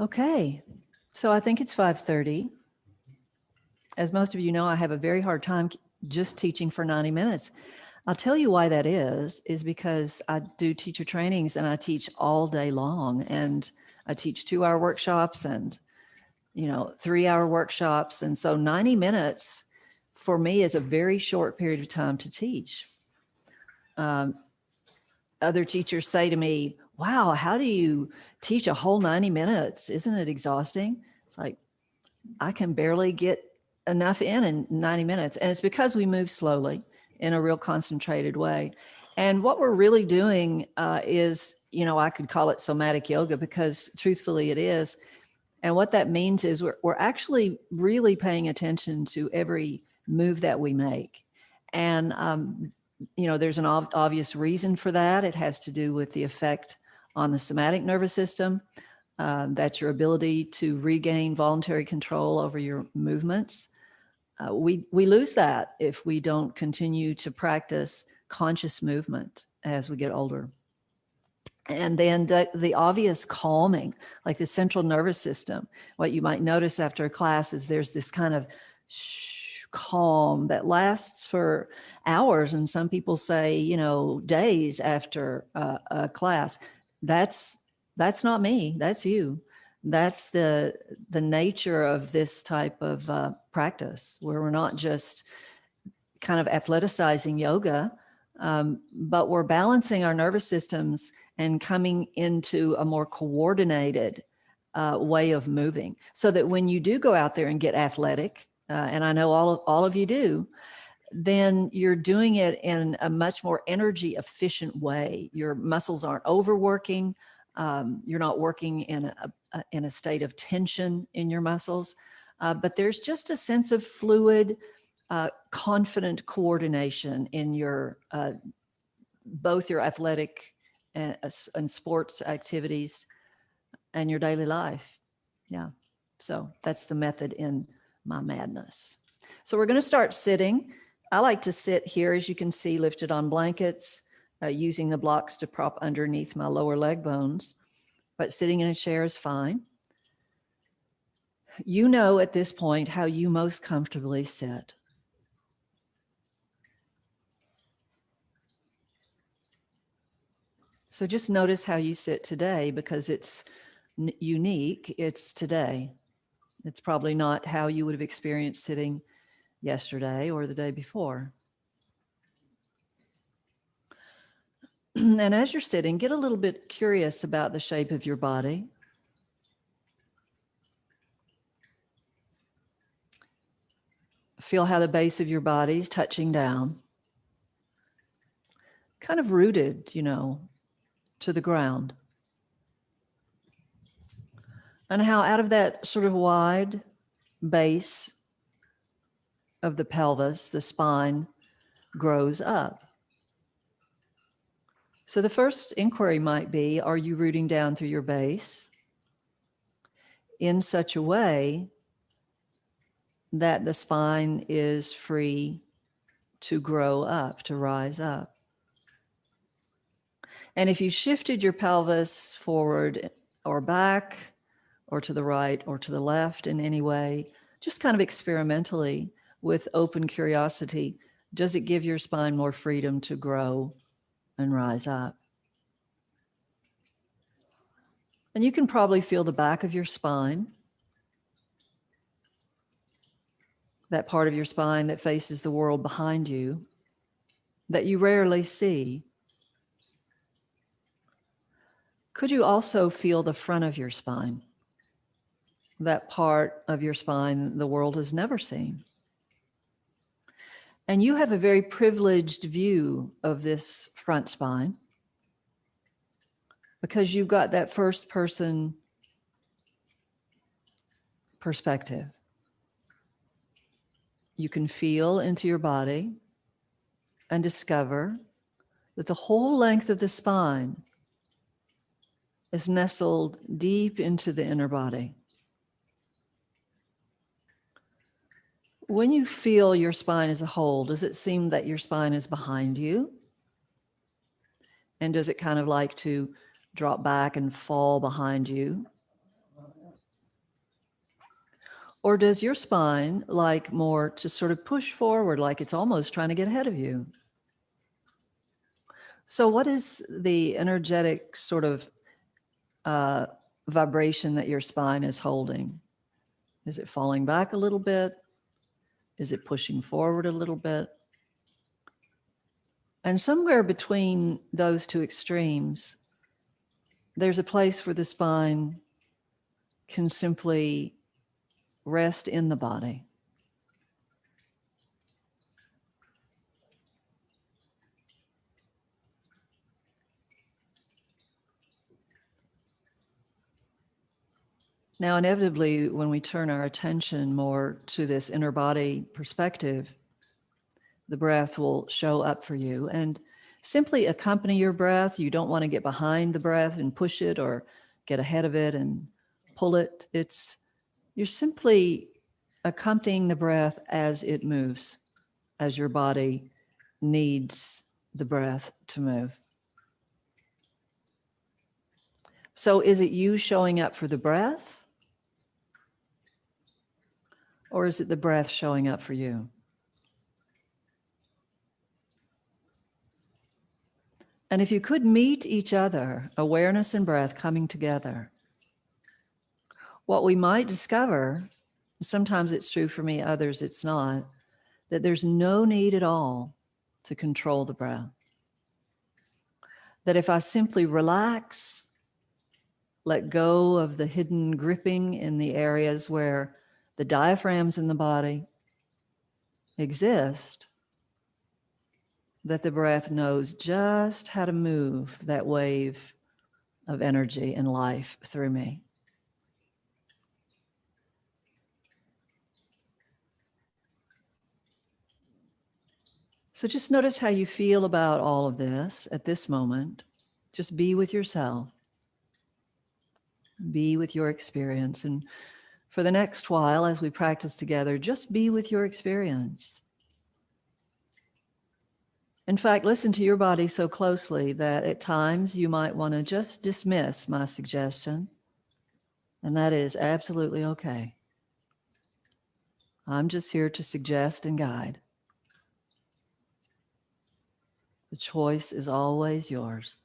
Okay, so I think it's 5:30. As most of you know, I have a very hard time just teaching for 90 minutes. I'll tell you why that is because I do teacher trainings and I teach all day long, and I teach 2-hour workshops and 3-hour workshops. And so 90 minutes for me is a very short period of time to teach. Other teachers say to me, wow, how do you teach a whole 90 minutes? Isn't it exhausting? It's like, I can barely get enough in 90 minutes. And it's because we move slowly in a real concentrated way. And what we're really doing is, I could call it somatic yoga because truthfully it is. And what that means is we're actually really paying attention to every move that we make. And there's an obvious reason for that. It has to do with the effect on the somatic nervous system. That's your ability to regain voluntary control over your movements. We lose that if we don't continue to practice conscious movement as we get older. And then the obvious calming, like the central nervous system. What you might notice after a class is there's this kind of calm that lasts for hours, and some people say days after a class. That's not me, that's you. That's the nature of this type of practice, where we're not just kind of athleticizing yoga, but we're balancing our nervous systems and coming into a more coordinated way of moving, so that when you do go out there and get athletic, and I know all of you do, then you're doing it in a much more energy efficient way. Your muscles aren't overworking. You're not working in a state of tension in your muscles, but there's just a sense of fluid, confident coordination in your both your athletic and sports activities and your daily life. Yeah. So that's the method in my madness. So we're going to start sitting. I like to sit here, as you can see, lifted on blankets, using the blocks to prop underneath my lower leg bones, but sitting in a chair is fine. You know at this point how you most comfortably sit. So just notice how you sit today, because it's unique. It's today. It's probably not how you would have experienced sitting yesterday or the day before. And as you're sitting, get a little bit curious about the shape of your body. Feel how the base of your body is touching down, kind of rooted, to the ground. And how out of that sort of wide base of the pelvis, the spine grows up. So the first inquiry might be, are you rooting down through your base in such a way that the spine is free to grow up, to rise up? And if you shifted your pelvis forward or back, or to the right or to the left in any way, just kind of experimentally with open curiosity, does it give your spine more freedom to grow and rise up? And you can probably feel the back of your spine, that part of your spine that faces the world behind you that you rarely see. Could you also feel the front of your spine, that part of your spine the world has never seen? And you have a very privileged view of this front spine, because you've got that first person perspective. You can feel into your body and discover that the whole length of the spine is nestled deep into the inner body. When you feel your spine as a whole, does it seem that your spine is behind you? And does it kind of like to drop back and fall behind you? Or does your spine like more to sort of push forward, like it's almost trying to get ahead of you? So what is the energetic sort of vibration that your spine is holding? Is it falling back a little bit? Is it pushing forward a little bit? And somewhere between those two extremes, there's a place where the spine can simply rest in the body. Now, inevitably, when we turn our attention more to this inner body perspective, the breath will show up for you, and simply accompany your breath. You don't want to get behind the breath and push it or get ahead of it and pull it. You're simply accompanying the breath as it moves, as your body needs the breath to move. So is it you showing up for the breath? Or is it the breath showing up for you? And if you could meet each other, awareness and breath coming together, what we might discover, sometimes it's true for me, others it's not, that there's no need at all to control the breath. That if I simply relax, let go of the hidden gripping in the areas where the diaphragms in the body exist, that the breath knows just how to move that wave of energy and life through me. So just notice how you feel about all of this at this moment. Just be with yourself. Be with your experience. And for the next while, as we practice together, just be with your experience. In fact, listen to your body so closely that at times you might want to just dismiss my suggestion. And that is absolutely okay. I'm just here to suggest and guide. The choice is always yours.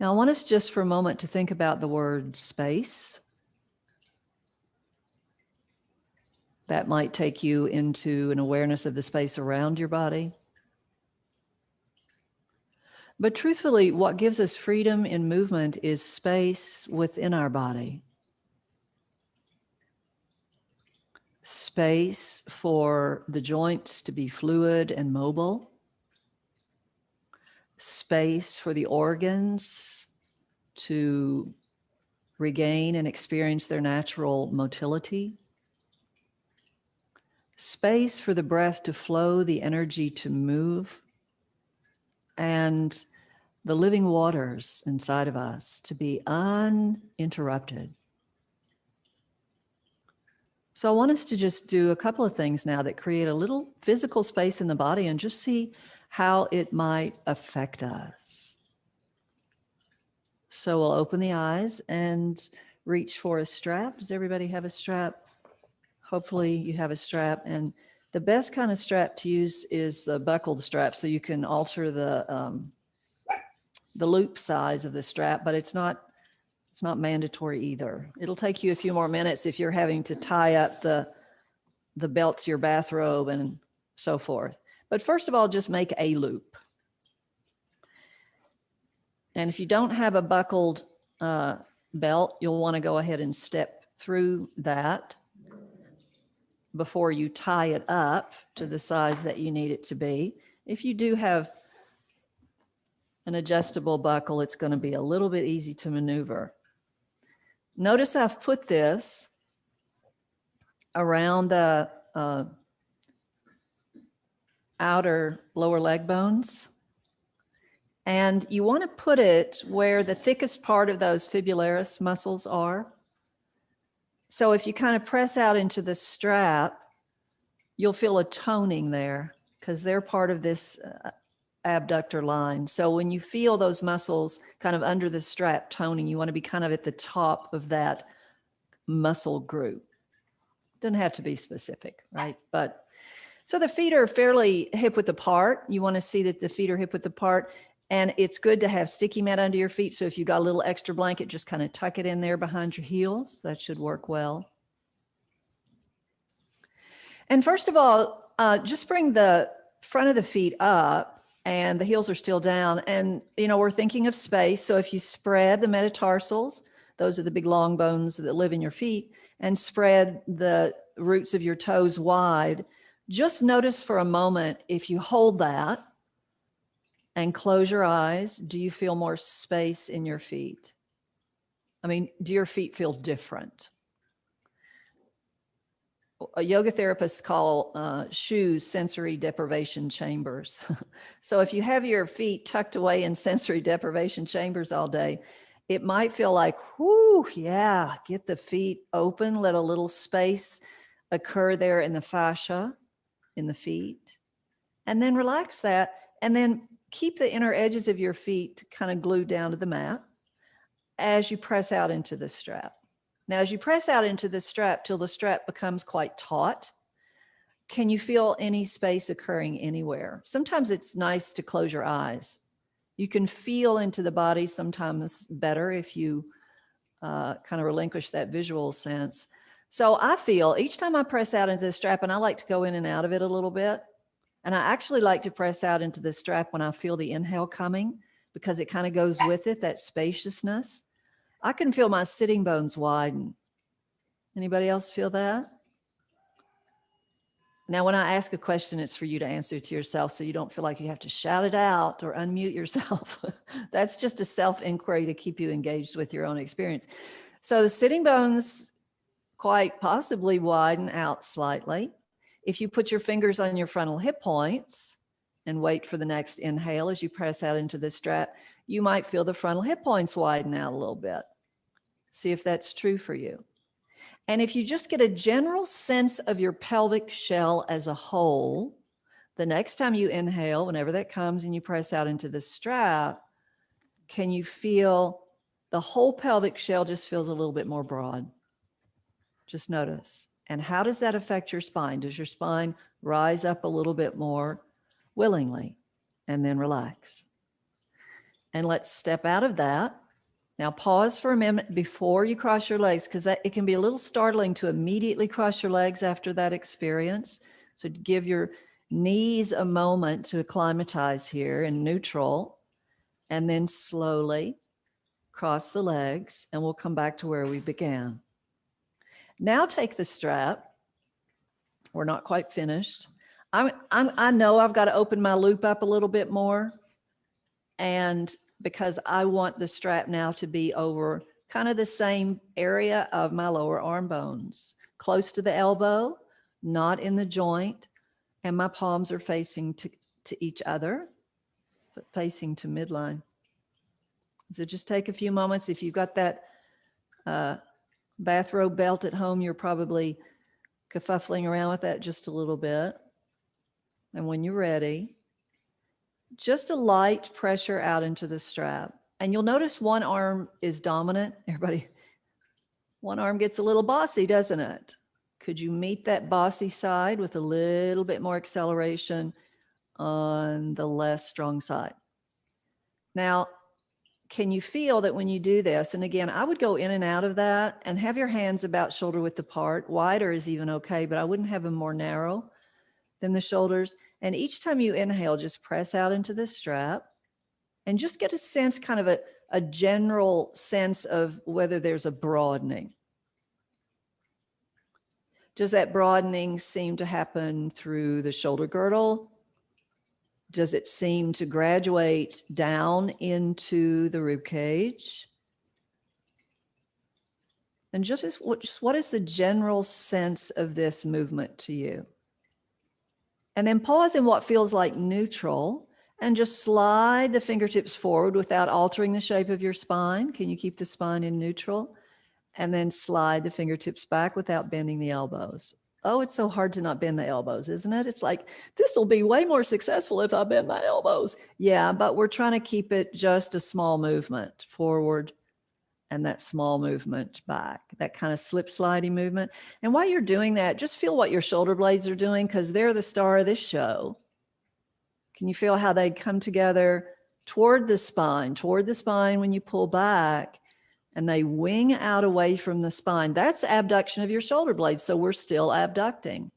Now, I want us just for a moment to think about the word space. That might take you into an awareness of the space around your body. But truthfully, what gives us freedom in movement is space within our body. Space for the joints to be fluid and mobile. Space for the organs to regain and experience their natural motility. Space for the breath to flow, the energy to move, and the living waters inside of us to be uninterrupted. So I want us to just do a couple of things now that create a little physical space in the body and just see how it might affect us. So we'll open the eyes and reach for a strap. Does everybody have a strap? Hopefully you have a strap. And the best kind of strap to use is a buckled strap, so you can alter the loop size of the strap, but it's not mandatory either. It'll take you a few more minutes if you're having to tie up the belt to your bathrobe and so forth. But first of all, just make a loop. And if you don't have a buckled belt, you'll want to go ahead and step through that before you tie it up to the size that you need it to be. If you do have an adjustable buckle, it's going to be a little bit easy to maneuver. Notice I've put this around the outer lower leg bones. And you want to put it where the thickest part of those fibularis muscles are. So if you kind of press out into the strap, you'll feel a toning there because they're part of this abductor line. So when you feel those muscles kind of under the strap toning, you want to be kind of at the top of that muscle group. Doesn't have to be specific, right? But so the feet are fairly hip width apart. You want to see that the feet are hip width apart. And it's good to have sticky mat under your feet. So if you got a little extra blanket, just kind of tuck it in there behind your heels. That should work well. And first of all, just bring the front of the feet up and the heels are still down. And, you know, we're thinking of space. So if you spread the metatarsals, those are the big long bones that live in your feet, and spread the roots of your toes wide, just notice for a moment, if you hold that and close your eyes, do you feel more space in your feet? I mean, do your feet feel different? A yoga therapist call shoes sensory deprivation chambers. So if you have your feet tucked away in sensory deprivation chambers all day, it might feel like, whoo, yeah, get the feet open, let a little space occur there in the fascia, in the feet, and then relax that. And then keep the inner edges of your feet kind of glued down to the mat as you press out into the strap. Now, as you press out into the strap till the strap becomes quite taut, can you feel any space occurring anywhere? Sometimes it's nice to close your eyes. You can feel into the body sometimes better if you kind of relinquish that visual sense. So I feel each time I press out into the strap, and I like to go in and out of it a little bit, and I actually like to press out into the strap when I feel the inhale coming, because it kind of goes with it, that spaciousness. I can feel my sitting bones widen. Anybody else feel that? Now, when I ask a question, it's for you to answer to yourself, so you don't feel like you have to shout it out or unmute yourself. That's just a self-inquiry to keep you engaged with your own experience. So the sitting bones quite possibly widen out slightly. If you put your fingers on your frontal hip points and wait for the next inhale as you press out into the strap, you might feel the frontal hip points widen out a little bit. See if that's true for you. And if you just get a general sense of your pelvic shell as a whole, the next time you inhale, whenever that comes and you press out into the strap, can you feel the whole pelvic shell just feels a little bit more broad? Just notice. And how does that affect your spine? Does your spine rise up a little bit more willingly? And then relax. And let's step out of that. Now pause for a minute before you cross your legs, because it can be a little startling to immediately cross your legs after that experience. So give your knees a moment to acclimatize here in neutral, and then slowly cross the legs, and we'll come back to where we began. Now take the strap. We're not quite finished. I know I've got to open my loop up a little bit more, and because I want the strap now to be over kind of the same area of my lower arm bones, close to the elbow, not in the joint, and my palms are facing to each other, but facing to midline. So just take a few moments. If you've got that bathrobe belt at home, you're probably kerfuffling around with that just a little bit. And when you're ready, just a light pressure out into the strap. And you'll notice one arm is dominant. Everybody, one arm gets a little bossy, doesn't it? Could you meet that bossy side with a little bit more acceleration on the less strong side? Now, can you feel that when you do this, and again, I would go in and out of that and have your hands about shoulder width apart. Wider is even okay, but I wouldn't have them more narrow than the shoulders. And each time you inhale, just press out into the strap and just get a sense, kind of a general sense of whether there's a broadening. Does that broadening seem to happen through the shoulder girdle? Does it seem to graduate down into the rib cage? And just what is the general sense of this movement to you? And then pause in what feels like neutral and just slide the fingertips forward without altering the shape of your spine. Can you keep the spine in neutral? And then slide the fingertips back without bending the elbows. Oh, it's so hard to not bend the elbows, isn't it? It's like, this will be way more successful if I bend my elbows. Yeah, but we're trying to keep it just a small movement forward and that small movement back, that kind of slip sliding movement. And while you're doing that, just feel what your shoulder blades are doing, because they're the star of this show. Can you feel how they come together toward the spine when you pull back, and they wing out away from the spine? That's abduction of your shoulder blades. So we're still abducting.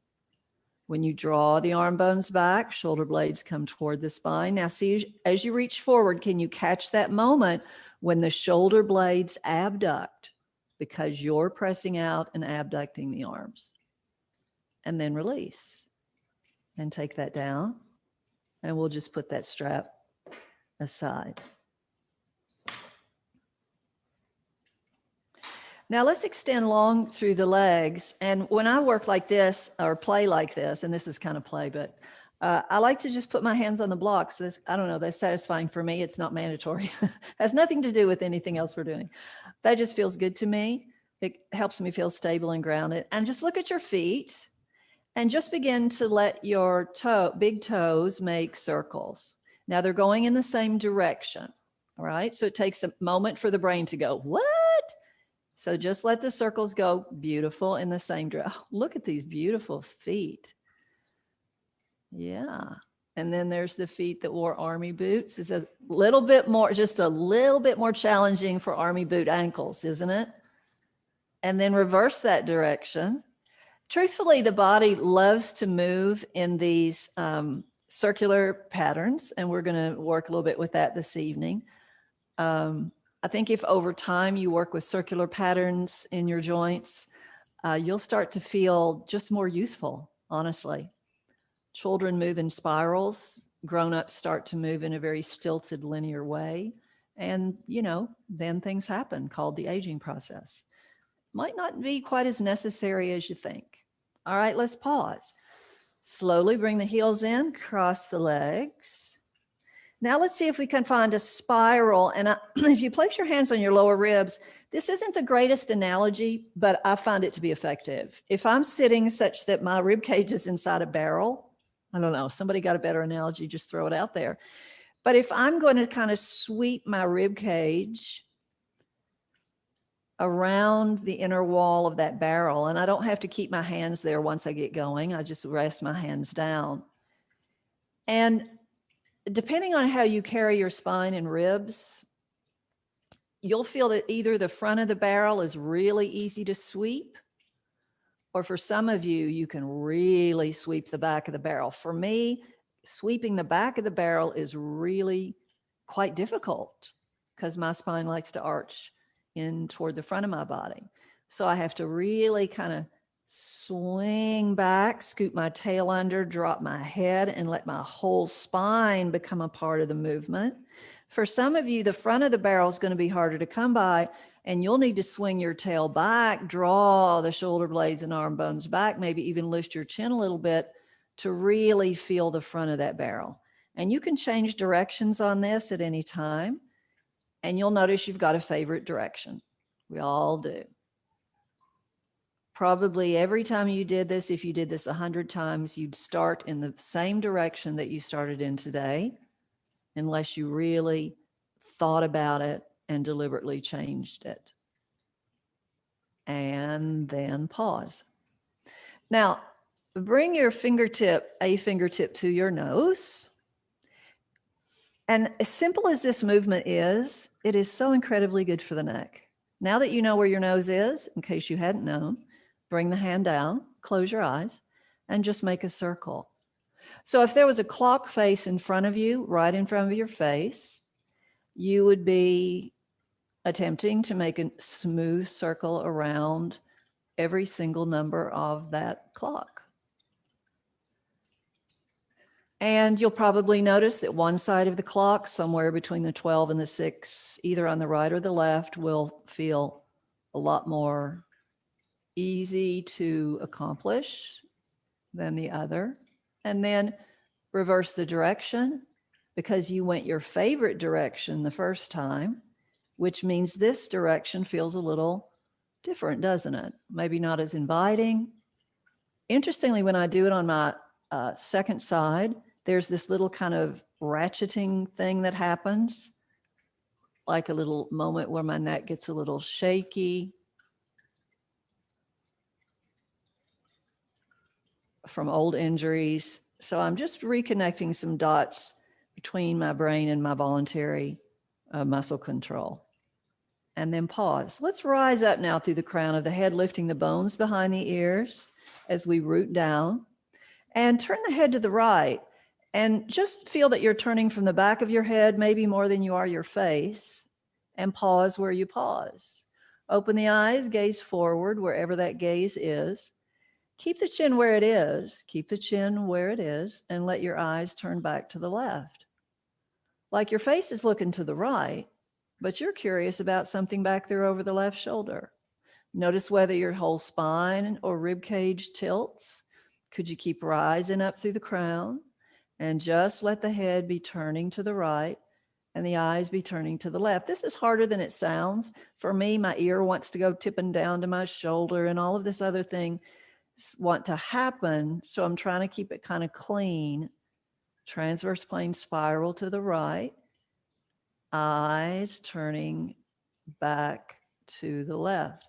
When you draw the arm bones back, shoulder blades come toward the spine. Now see, as you reach forward, can you catch that moment when the shoulder blades abduct, because you're pressing out and abducting the arms? And then release and take that down. And we'll just put that strap aside. Now let's extend long through the legs. And when I work like this or play like this, and this is kind of play, but I like to just put my hands on the blocks. I don't know, that's satisfying for me. It's not mandatory. Has nothing to do with anything else we're doing. That just feels good to me. It helps me feel stable and grounded. And just look at your feet and just begin to let your big toes make circles. Now they're going in the same direction, all right? So it takes a moment for the brain to go, what? So just let the circles go beautiful in the same direction. Oh, look at these beautiful feet. Yeah. And then there's the feet that wore army boots. It's a little bit more, just a little bit more challenging for army boot ankles, isn't it? And then reverse that direction. Truthfully, the body loves to move in these circular patterns, and we're going to work a little bit with that this evening. I think if over time you work with circular patterns in your joints, you'll start to feel just more youthful, honestly. Children move in spirals. Grown-ups start to move in a very stilted, linear way. And, then things happen called the aging process. Might not be quite as necessary as you think. All right, let's pause. Slowly bring the heels in, cross the legs. Now let's see if we can find a spiral. And if you place your hands on your lower ribs, this isn't the greatest analogy, but I find it to be effective. If I'm sitting such that my rib cage is inside a barrel, I don't know, somebody got a better analogy, just throw it out there. But if I'm going to kind of sweep my rib cage around the inner wall of that barrel, and I don't have to keep my hands there once I get going, I just rest my hands down. And depending on how you carry your spine and ribs, you'll feel that either the front of the barrel is really easy to sweep, or for some of you, you can really sweep the back of the barrel. For me, sweeping the back of the barrel is really quite difficult because my spine likes to arch in toward the front of my body. So I have to really kind of swing back, scoop my tail under, drop my head, and let my whole spine become a part of the movement. For some of you, the front of the barrel is going to be harder to come by, and you'll need to swing your tail back, draw the shoulder blades and arm bones back, maybe even lift your chin a little bit to really feel the front of that barrel. And you can change directions on this at any time, and you'll notice you've got a favorite direction. We all do. Probably every time you did this, if you did this 100 times, you'd start in the same direction that you started in today, unless you really thought about it and deliberately changed it. And then pause. Now, bring your a fingertip to your nose. And as simple as this movement is, it is so incredibly good for the neck. Now that you know where your nose is, in case you hadn't known, bring the hand down, close your eyes, and just make a circle. So if there was a clock face in front of you, right in front of your face, you would be attempting to make a smooth circle around every single number of that clock. And you'll probably notice that one side of the clock, somewhere between the 12 and the 6, either on the right or the left, will feel a lot more easy to accomplish than the other. And then reverse the direction, because you went your favorite direction the first time, which means this direction feels a little different, doesn't it? Maybe not as inviting, Interestingly, when I do it on my second side, there's this little kind of ratcheting thing that happens, like a little moment where my neck gets a little shaky from old injuries. So I'm just reconnecting some dots between my brain and my voluntary muscle control. And then pause. Let's rise up now through the crown of the head, lifting the bones behind the ears as we root down. And turn the head to the right. And just feel that you're turning from the back of your head, maybe more than you are your face. And pause where you pause. Open the eyes, gaze forward, wherever that gaze is. Keep the chin where it is. Keep the chin where it is. And let your eyes turn back to the left. Like your face is looking to the right, but you're curious about something back there over the left shoulder. Notice whether your whole spine or rib cage tilts. Could you keep rising up through the crown? And just let the head be turning to the right and the eyes be turning to the left. This is harder than it sounds. For me, my ear wants to go tipping down to my shoulder and all of this other thing want to happen. So I'm trying to keep it kind of clean. Transverse plane spiral to the right. Eyes turning back to the left.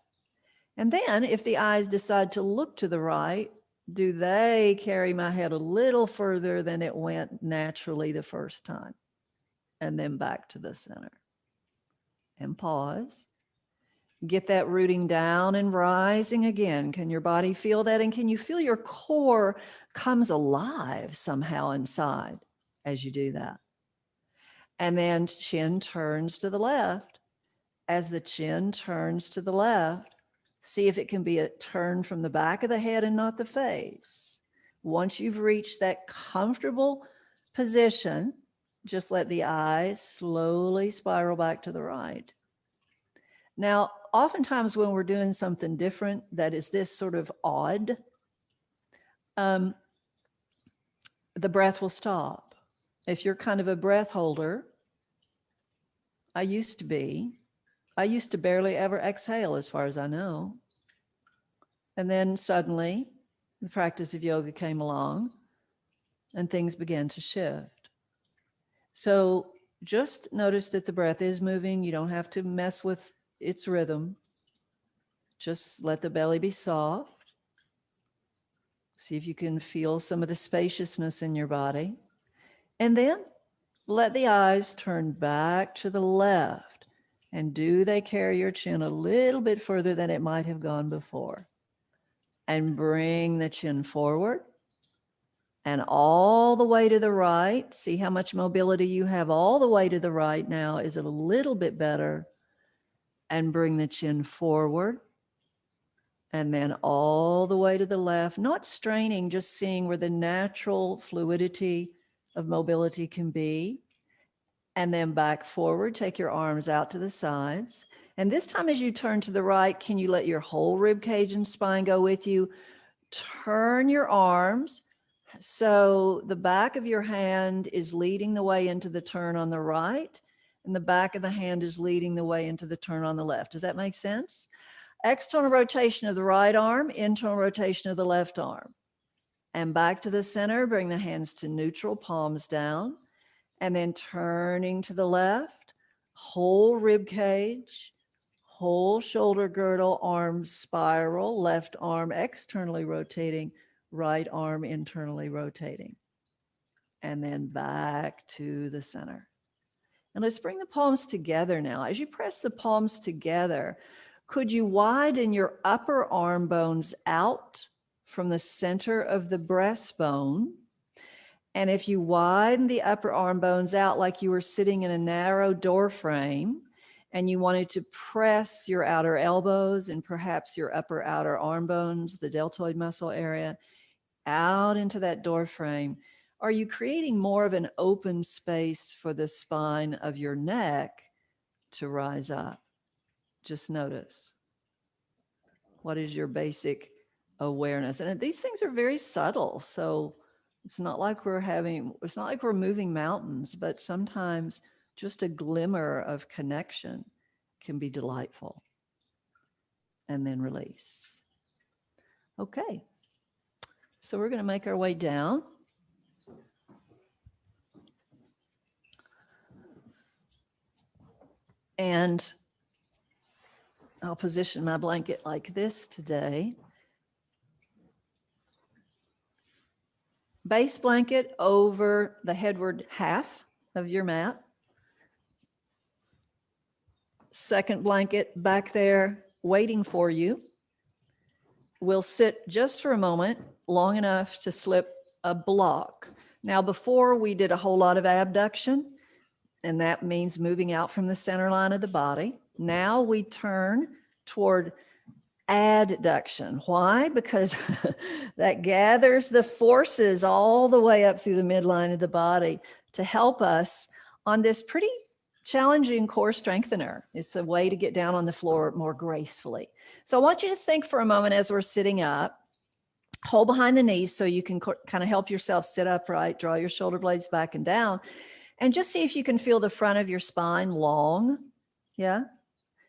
And then if the eyes decide to look to the right, do they carry my head a little further than it went naturally the first time? And then back to the center. And pause. Get that rooting down and rising again. Can your body feel that? And can you feel your core comes alive somehow inside as you do that? And then chin turns to the left. As the chin turns to the left, see if it can be a turn from the back of the head and not the face. Once you've reached that comfortable position, just let the eyes slowly spiral back to the right. Now, oftentimes when we're doing something different that is this sort of odd, the breath will stop. If you're kind of a breath holder, I used to barely ever exhale as far as I know. And then suddenly the practice of yoga came along and things began to shift. So just notice that the breath is moving. You don't have to mess with its rhythm. Just let the belly be soft. See if you can feel some of the spaciousness in your body. And then let the eyes turn back to the left. And do they carry your chin a little bit further than it might have gone before? And bring the chin forward and all the way to the right. See how much mobility you have all the way to the right now. Is it a little bit better? And bring the chin forward and then all the way to the left, not straining, just seeing where the natural fluidity of mobility can be. And then back forward, take your arms out to the sides. And this time as you turn to the right, can you let your whole rib cage and spine go with you? Turn your arms so the back of your hand is leading the way into the turn on the right, and the back of the hand is leading the way into the turn on the left. Does that make sense? External rotation of the right arm, internal rotation of the left arm. And back to the center, bring the hands to neutral, palms down. And then turning to the left, whole rib cage, whole shoulder girdle, arms spiral, left arm externally rotating, right arm internally rotating. And then back to the center. And let's bring the palms together now. As you press the palms together, could you widen your upper arm bones out from the center of the breastbone? And if you widen the upper arm bones out like you were sitting in a narrow door frame and you wanted to press your outer elbows and perhaps your upper outer arm bones, the deltoid muscle area, out into that door frame, are you creating more of an open space for the spine of your neck to rise up? Just notice. What is your basic awareness? And these things are very subtle. So it's not like we're moving mountains, but sometimes just a glimmer of connection can be delightful. And then release. Okay. So we're going to make our way down. And I'll position my blanket like this today. Base blanket over the headward half of your mat. Second blanket back there waiting for you. We'll sit just for a moment, long enough to slip a block. Now, before we did a whole lot of abduction, and that means moving out from the center line of the body. Now we turn toward adduction. Why? Because that gathers the forces all the way up through the midline of the body to help us on this pretty challenging core strengthener. It's a way to get down on the floor more gracefully. So I want you to think for a moment as we're sitting up, hold behind the knees so you can kind of help yourself sit upright, draw your shoulder blades back and down, and just see if you can feel the front of your spine long. Yeah.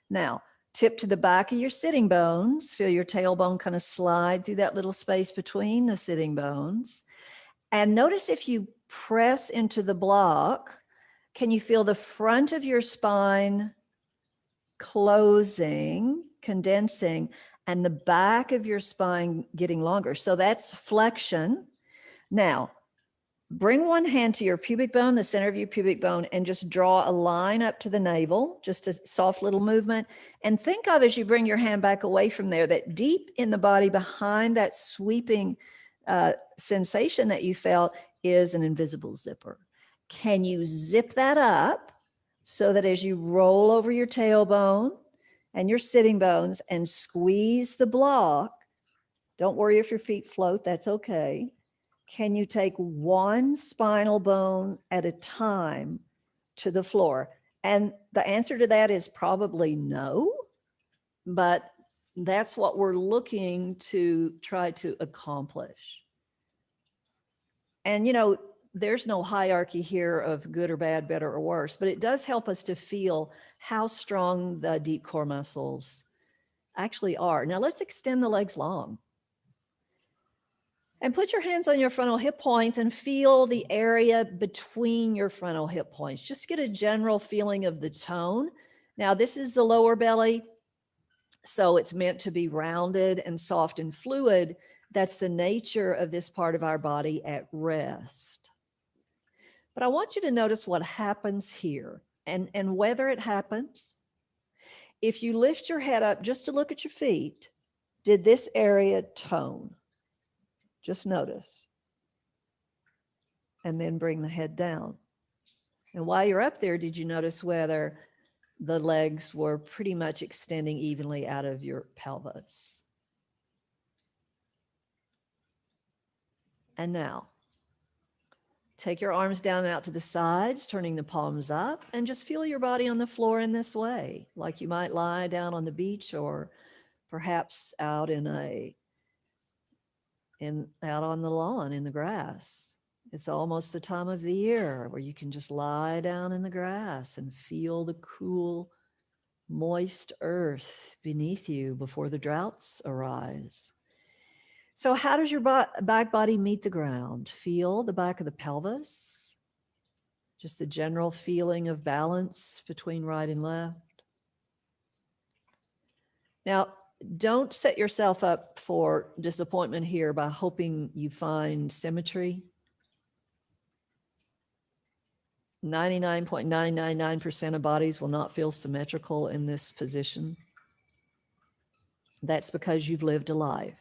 Now, tip to the back of your sitting bones. Feel your tailbone kind of slide through that little space between the sitting bones. And notice if you press into the block, can you feel the front of your spine closing, condensing, and the back of your spine getting longer? So that's flexion. Now, bring one hand to your pubic bone, the center of your pubic bone, and just draw a line up to the navel, just a soft little movement. And think of, as you bring your hand back away from there, that deep in the body behind that sweeping sensation that you felt is an invisible zipper. Can you zip that up so that as you roll over your tailbone and your sitting bones and squeeze the block, don't worry if your feet float, that's okay. Can you take one spinal bone at a time to the floor? And the answer to that is probably no, but that's what we're looking to try to accomplish. And, you know, there's no hierarchy here of good or bad, better or worse, but it does help us to feel how strong the deep core muscles actually are. Now let's extend the legs long. And put your hands on your frontal hip points and feel the area between your frontal hip points. Just get a general feeling of the tone. Now, this is the lower belly, so it's meant to be rounded and soft and fluid. That's the nature of this part of our body at rest. But I want you to notice what happens here and whether it happens. If you lift your head up just to look at your feet, did this area tone? Just notice. And then bring the head down. And while you're up there, did you notice whether the legs were pretty much extending evenly out of your pelvis? And now, take your arms down and out to the sides, turning the palms up, and just feel your body on the floor in this way, like you might lie down on the beach or perhaps out out on the lawn in the grass. It's almost the time of the year where you can just lie down in the grass and feel the cool, moist earth beneath you before the droughts arise. So how does your back body meet the ground? Feel the back of the pelvis, just the general feeling of balance between right and left. Now, don't set yourself up for disappointment here by hoping you find symmetry. 99.999% of bodies will not feel symmetrical in this position. That's because you've lived a life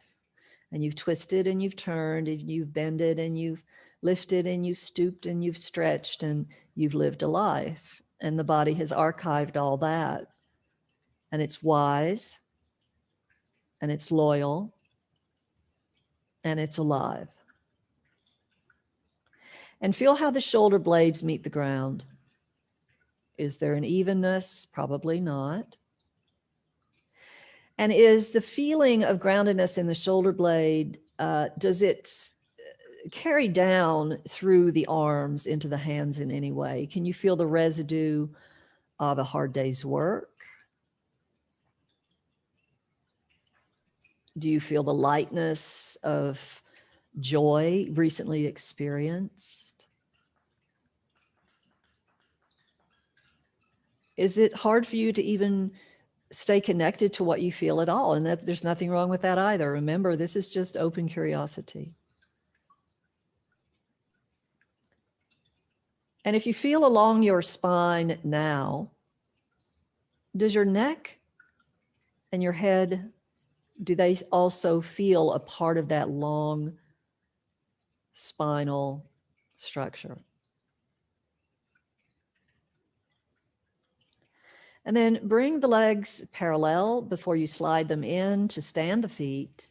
and you've twisted and you've turned and you've bended and you've lifted and you've stooped and you've stretched and you've lived a life. And the body has archived all that. And it's wise. And it's loyal, and it's alive. And feel how the shoulder blades meet the ground. Is there an evenness? Probably not. And is the feeling of groundedness in the shoulder blade, does it carry down through the arms into the hands in any way? Can you feel the residue of a hard day's work? Do you feel the lightness of joy recently experienced? Is it hard for you to even stay connected to what you feel at all? And that there's nothing wrong with that either. Remember, this is just open curiosity. And if you feel along your spine now, does your neck and your head, do they also feel a part of that long spinal structure? And then bring the legs parallel before you slide them in to stand the feet.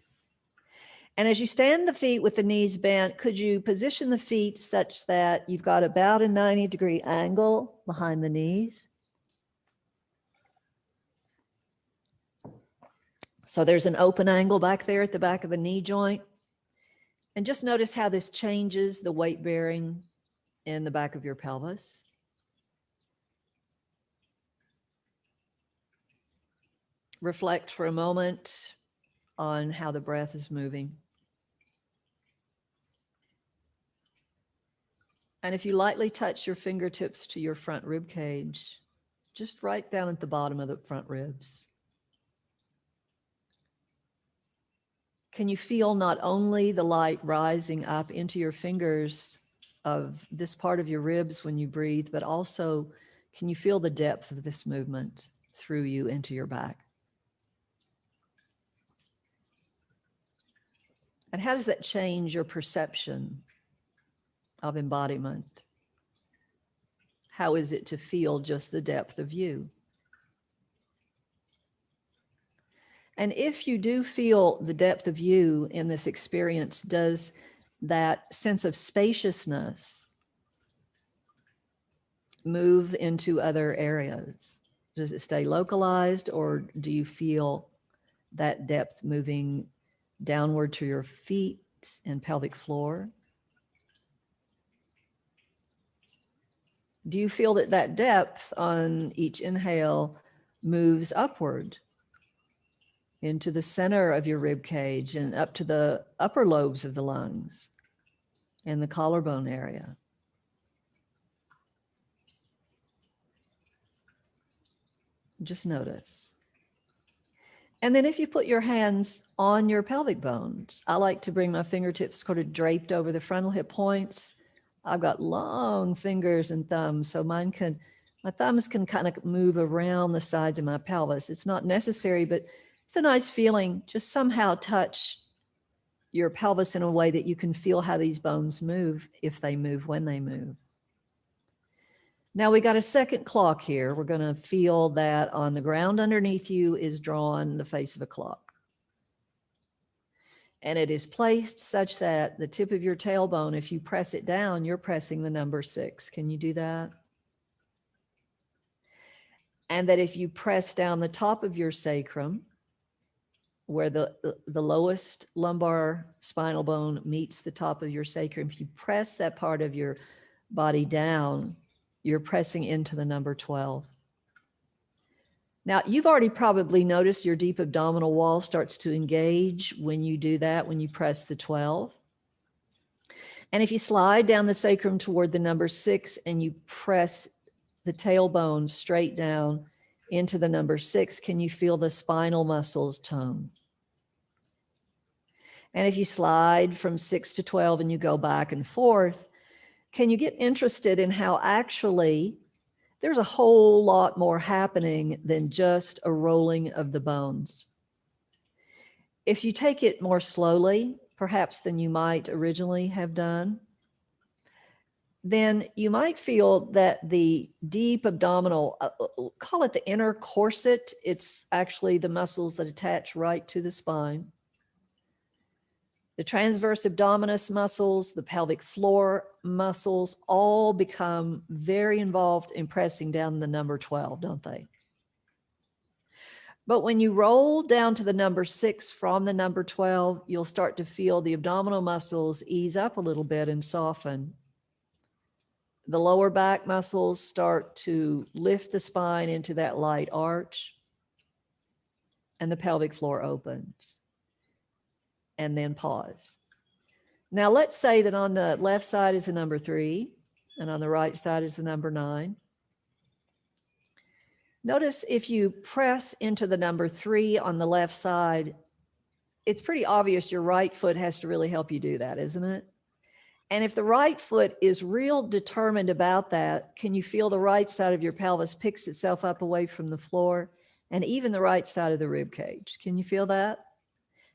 And as you stand the feet with the knees bent, could you position the feet such that you've got about a 90-degree angle behind the knees? So there's an open angle back there at the back of the knee joint. And just notice how this changes the weight bearing in the back of your pelvis. Reflect for a moment on how the breath is moving. And if you lightly touch your fingertips to your front rib cage, just right down at the bottom of the front ribs, can you feel not only the light rising up into your fingers of this part of your ribs when you breathe, but also can you feel the depth of this movement through you into your back? And how does that change your perception of embodiment? How is it to feel just the depth of you? And if you do feel the depth of you in this experience, does that sense of spaciousness move into other areas? Does it stay localized, or do you feel that depth moving downward to your feet and pelvic floor? Do you feel that that depth on each inhale moves upward into the center of your rib cage and up to the upper lobes of the lungs and the collarbone area? Just notice. And then if you put your hands on your pelvic bones, I like to bring my fingertips sort of draped over the frontal hip points. I've got long fingers and thumbs, so my thumbs can kind of move around the sides of my pelvis. It's not necessary, but it's a nice feeling. Just somehow touch your pelvis in a way that you can feel how these bones move, if they move, when they move. Now we got a second clock here. We're going to feel that on the ground underneath you is drawn the face of a clock. And it is placed such that the tip of your tailbone, if you press it down, you're pressing the number 6. Can you do that? And that if you press down the top of your sacrum, where the lowest lumbar spinal bone meets the top of your sacrum, if you press that part of your body down, you're pressing into the number 12. Now, you've already probably noticed your deep abdominal wall starts to engage when you do that, when you press the 12. And if you slide down the sacrum toward the number 6 and you press the tailbone straight down into the number 6, can you feel the spinal muscles tone? And if you slide from 6 to 12 and you go back and forth, can you get interested in how actually there's a whole lot more happening than just a rolling of the bones? If you take it more slowly, perhaps than you might originally have done, then you might feel that the deep abdominal, call it the inner corset, it's actually the muscles that attach right to the spine. The transverse abdominis muscles, the pelvic floor muscles, all become very involved in pressing down the number 12, don't they? But when you roll down to the number 6 from the number 12, you'll start to feel the abdominal muscles ease up a little bit and soften. The lower back muscles start to lift the spine into that light arch, and the pelvic floor opens. And then pause. Now let's say that on the left side is the number 3 and on the right side is the number 9. Notice if you press into the number 3 on the left side, it's pretty obvious your right foot has to really help you do that, isn't it? And if the right foot is real determined about that, can you feel the right side of your pelvis picks itself up away from the floor, and even the right side of the rib cage? Can you feel that?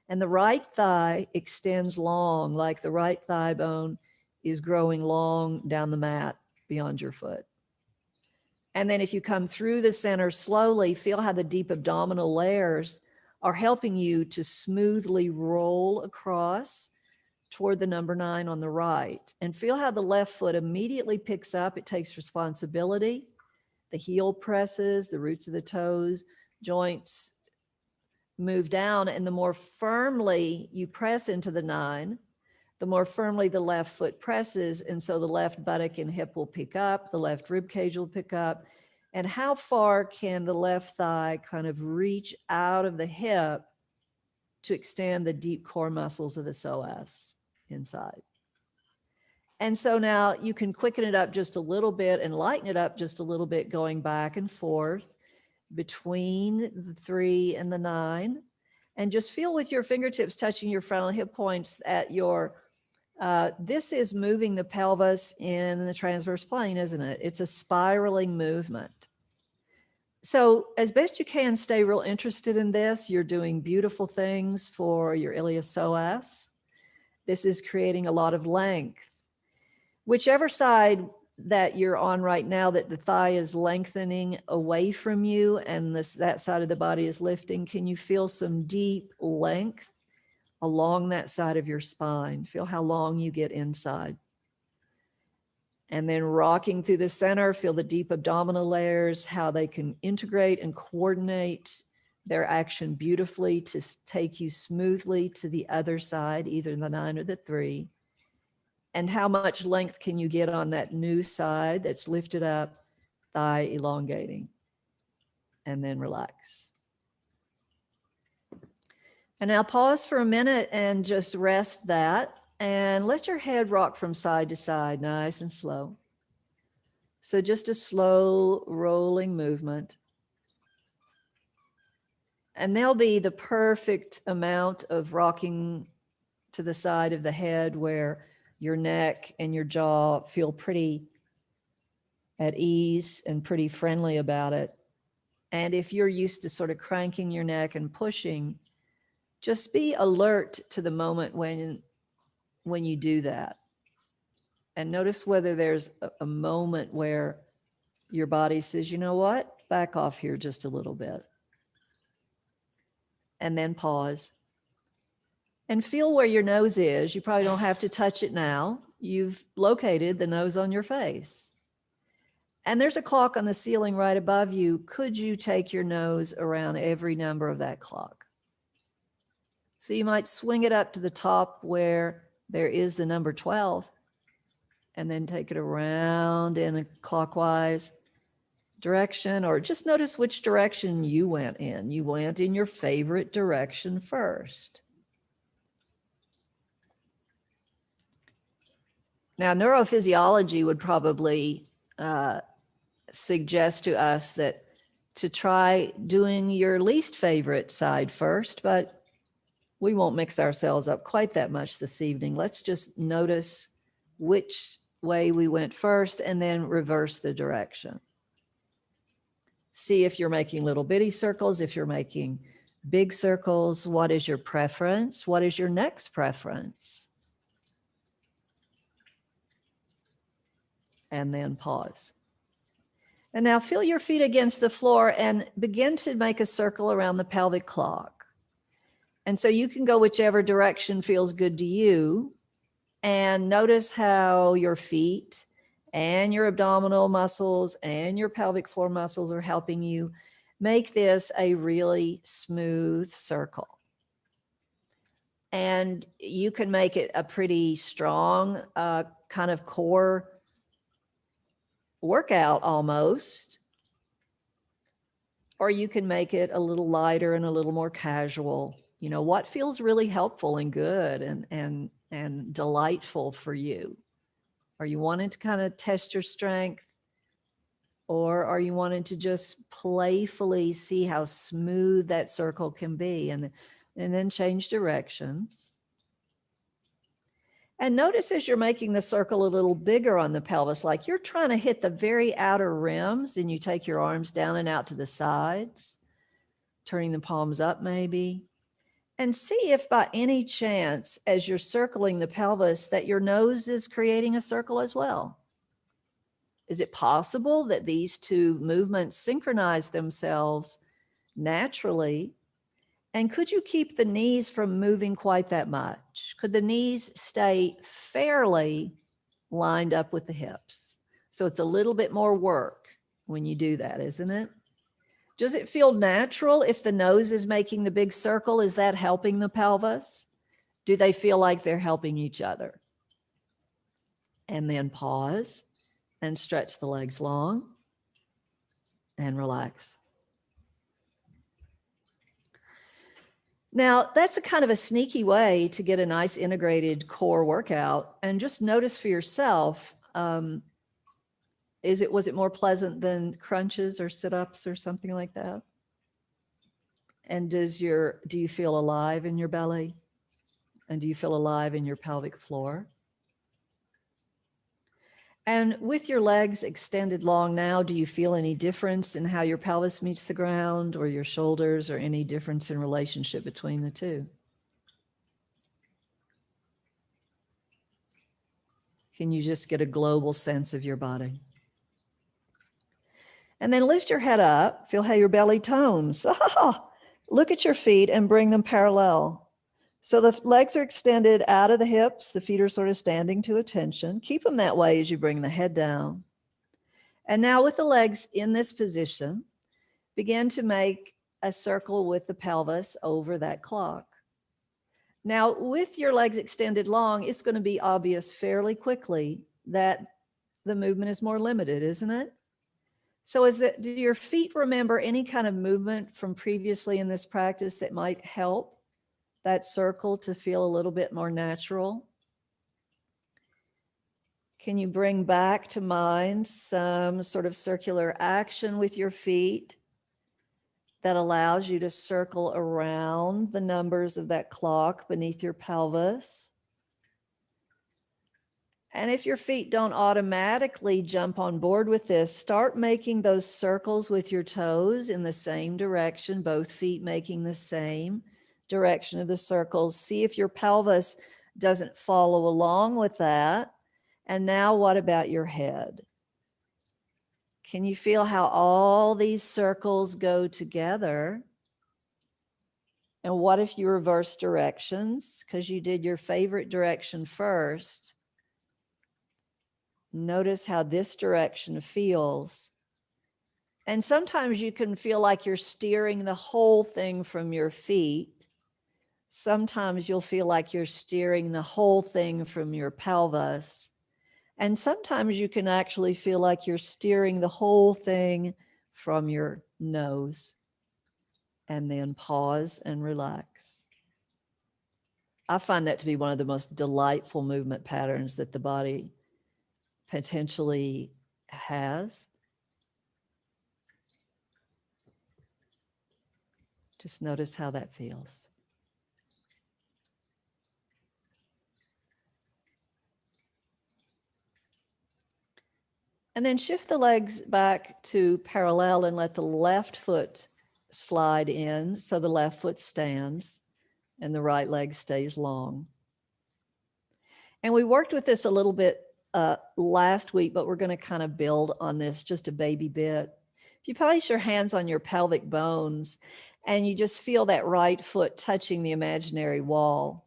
And the right thigh extends long, like the right thigh bone is growing long down the mat beyond your foot. And then if you come through the center slowly, feel how the deep abdominal layers are helping you to smoothly roll across toward the number 9 on the right. And feel how the left foot immediately picks up. It takes responsibility. The heel presses, the roots of the toes, joints move down. And the more firmly you press into the 9, the more firmly the left foot presses. And so the left buttock and hip will pick up, the left rib cage will pick up. And how far can the left thigh kind of reach out of the hip to extend the deep core muscles of the psoas inside? And so now you can quicken it up just a little bit and lighten it up just a little bit, going back and forth between the 3 and the 9. And just feel with your fingertips touching your frontal hip points at your, this is moving the pelvis in the transverse plane, isn't it? It's a spiraling movement. So as best you can, stay real interested in this. You're doing beautiful things for your iliopsoas. This is creating a lot of length. Whichever side that you're on right now, that the thigh is lengthening away from you and that side of the body is lifting, can you feel some deep length along that side of your spine? Feel how long you get inside. And then rocking through the center, feel the deep abdominal layers, how they can integrate and coordinate their action beautifully to take you smoothly to the other side, either the 9 or the 3. And how much length can you get on that new side that's lifted up, thigh elongating. And then relax. And now pause for a minute and just rest that. And let your head rock from side to side, nice and slow. So just a slow rolling movement. And there'll be the perfect amount of rocking to the side of the head where your neck and your jaw feel pretty at ease and pretty friendly about it. And if you're used to sort of cranking your neck and pushing, just be alert to the moment when you do that. And notice whether there's a moment where your body says, you know what, back off here just a little bit. And then pause. And feel where your nose is. You probably don't have to touch it now. You've located the nose on your face. And there's a clock on the ceiling right above you. Could you take your nose around every number of that clock? So you might swing it up to the top where there is the number 12, and then take it around in a clockwise direction, or just notice which direction you went in. You went in your favorite direction first. Now, neurophysiology would probably suggest to us that to try doing your least favorite side first, but we won't mix ourselves up quite that much this evening. Let's just notice which way we went first and then reverse the direction. See if you're making little bitty circles, if you're making big circles. What is your preference? What is your next preference? And then pause. And now feel your feet against the floor and begin to make a circle around the pelvic clock. And so you can go whichever direction feels good to you. And notice how your feet and your abdominal muscles and your pelvic floor muscles are helping you make this a really smooth circle. And you can make it a pretty strong kind of core workout almost, or you can make it a little lighter and a little more casual. You know, what feels really helpful and good and and delightful for you? Are you wanting to kind of test your strength, or are you wanting to just playfully see how smooth that circle can be, and then change directions? And notice as you're making the circle a little bigger on the pelvis, like you're trying to hit the very outer rims, and you take your arms down and out to the sides, turning the palms up maybe. And see if by any chance, as you're circling the pelvis, that your nose is creating a circle as well. Is it possible that these two movements synchronize themselves naturally? And could you keep the knees from moving quite that much? Could the knees stay fairly lined up with the hips? So it's a little bit more work when you do that, isn't it? Does it feel natural if the nose is making the big circle? Is that helping the pelvis? Do they feel like they're helping each other? And then pause and stretch the legs long and relax. Now, that's a kind of a sneaky way to get a nice integrated core workout. And just notice for yourself, was it more pleasant than crunches or sit-ups or something like that? And do you feel alive in your belly? And do you feel alive in your pelvic floor? And with your legs extended long now, do you feel any difference in how your pelvis meets the ground, or your shoulders, or any difference in relationship between the two? Can you just get a global sense of your body? And then lift your head up. Feel how your belly tones. Look at your feet and bring them parallel. So the legs are extended out of the hips. The feet are sort of standing to attention. Keep them that way as you bring the head down. And now with the legs in this position, begin to make a circle with the pelvis over that clock. Now, with your legs extended long, it's going to be obvious fairly quickly that the movement is more limited, isn't it? So do your feet remember any kind of movement from previously in this practice that might help that circle to feel a little bit more natural? Can you bring back to mind some sort of circular action with your feet that allows you to circle around the numbers of that clock beneath your pelvis? And if your feet don't automatically jump on board with this, start making those circles with your toes in the same direction, both feet making the same direction of the circles. See if your pelvis doesn't follow along with that. And now what about your head? Can you feel how all these circles go together? And what if you reverse directions? Because you did your favorite direction first. Notice how this direction feels. And sometimes you can feel like you're steering the whole thing from your feet. Sometimes you'll feel like you're steering the whole thing from your pelvis. And sometimes you can actually feel like you're steering the whole thing from your nose. And then pause and relax. I find that to be one of the most delightful movement patterns that the body potentially has. Just notice how that feels. And then shift the legs back to parallel and let the left foot slide in so the left foot stands and the right leg stays long. And we worked with this a little bit last week, but we're going to kind of build on this just a baby bit. If you place your hands on your pelvic bones and you just feel that right foot touching the imaginary wall,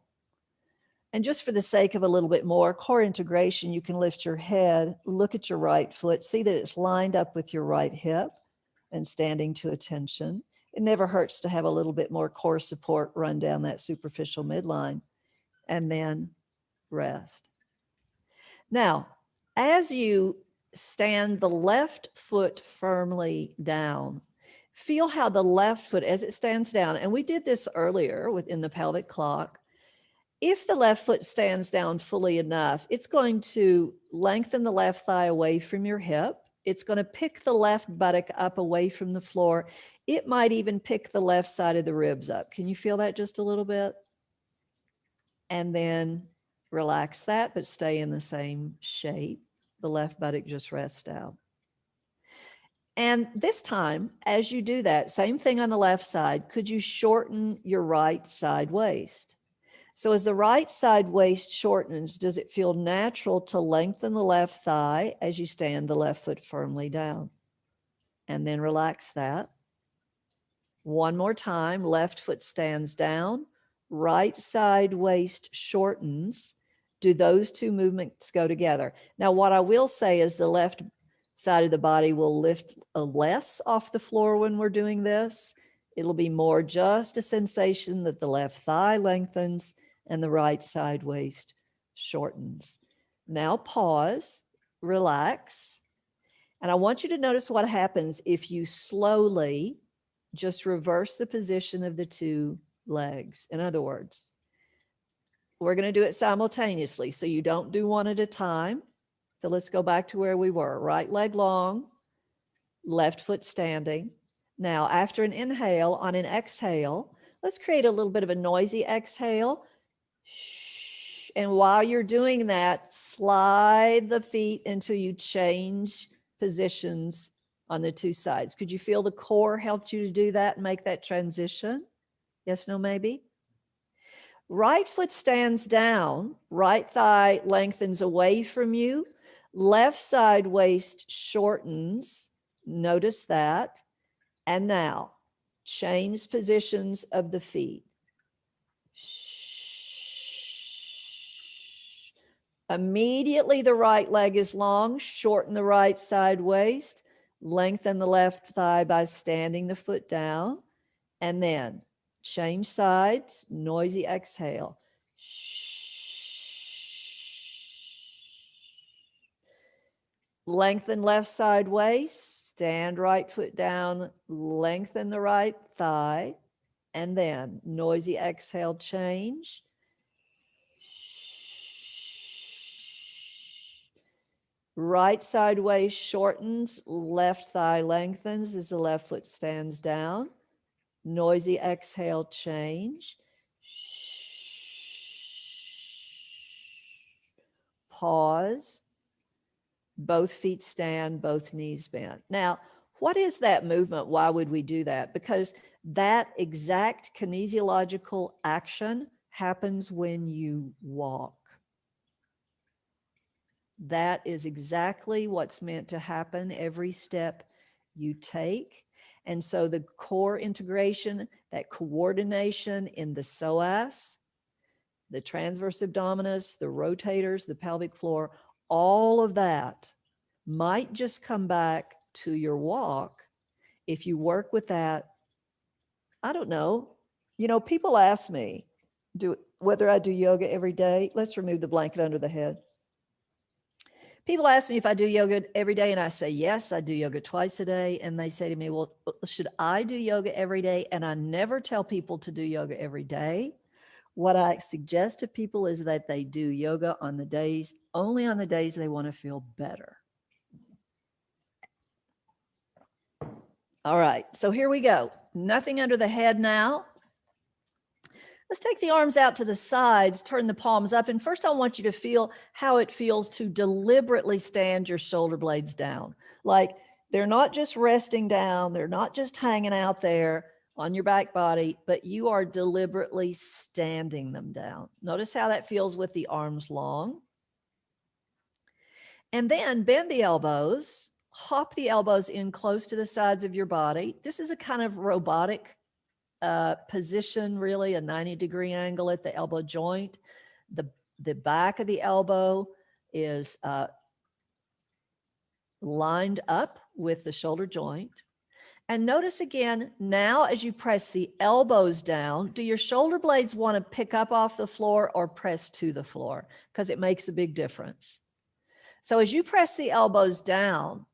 and just for the sake of a little bit more core integration, you can lift your head, look at your right foot, see that it's lined up with your right hip and standing to attention. It never hurts to have a little bit more core support run down that superficial midline, and then rest. Now, as you stand the left foot firmly down, feel how the left foot, as it stands down, and we did this earlier within the pelvic clock, if the left foot stands down fully enough, it's going to lengthen the left thigh away from your hip. It's going to pick the left buttock up away from the floor. It might even pick the left side of the ribs up. Can you feel that just a little bit? And then relax that, but stay in the same shape. The left buttock just rests down. And this time, as you do that, same thing on the left side, could you shorten your right side waist? So as the right side waist shortens, does it feel natural to lengthen the left thigh as you stand the left foot firmly down? And then relax that. One more time, left foot stands down, right side waist shortens. Do those two movements go together? Now, what I will say is the left side of the body will lift less off the floor when we're doing this. It'll be more just a sensation that the left thigh lengthens and the right side waist shortens. Now pause, relax. And I want you to notice what happens if you slowly just reverse the position of the two legs. In other words, we're going to do it simultaneously, so you don't do one at a time. So let's go back to where we were. Right leg long, left foot standing. Now, after an inhale, on an exhale, let's create a little bit of a noisy exhale. And while you're doing that, slide the feet until you change positions on the two sides. Could you feel the core helped you to do that and make that transition? Yes, no, maybe? Right foot stands down, right thigh lengthens away from you, left side waist shortens. Notice that. And now, change positions of the feet. Immediately the right leg is long, shorten the right side waist, lengthen the left thigh by standing the foot down, and then change sides, noisy exhale. Lengthen left side waist, stand right foot down, lengthen the right thigh, and then noisy exhale, change. Right side waist shortens, left thigh lengthens as the left foot stands down. Noisy exhale, change. Pause. Both feet stand, both knees bent. Now, what is that movement? Why would we do that? Because that exact kinesiological action happens when you walk. That is exactly what's meant to happen every step you take. And so the core integration, that coordination in the psoas, the transverse abdominis, the rotators, the pelvic floor, all of that might just come back to your walk if you work with that. I don't know. You know, people ask me whether I do yoga every day. Let's remove the blanket under the head. People ask me if I do yoga every day, and I say, yes, I do yoga twice a day. And they say to me, well, should I do yoga every day? And I never tell people to do yoga every day. What I suggest to people is that they do yoga only on the days they want to feel better. All right, so here we go. Nothing under the head now. Let's take the arms out to the sides, turn the palms up. And first I want you to feel how it feels to deliberately stand your shoulder blades down. Like they're not just resting down, they're not just hanging out there on your back body, but you are deliberately standing them down. Notice how that feels with the arms long. And then bend the elbows, hop the elbows in close to the sides of your body. This is a kind of robotic position, really, a 90-degree angle at the elbow joint. The back of the elbow is lined up with the shoulder joint. And notice again, now as you press the elbows down, do your shoulder blades want to pick up off the floor or press to the floor? Because it makes a big difference. So as you press the elbows down,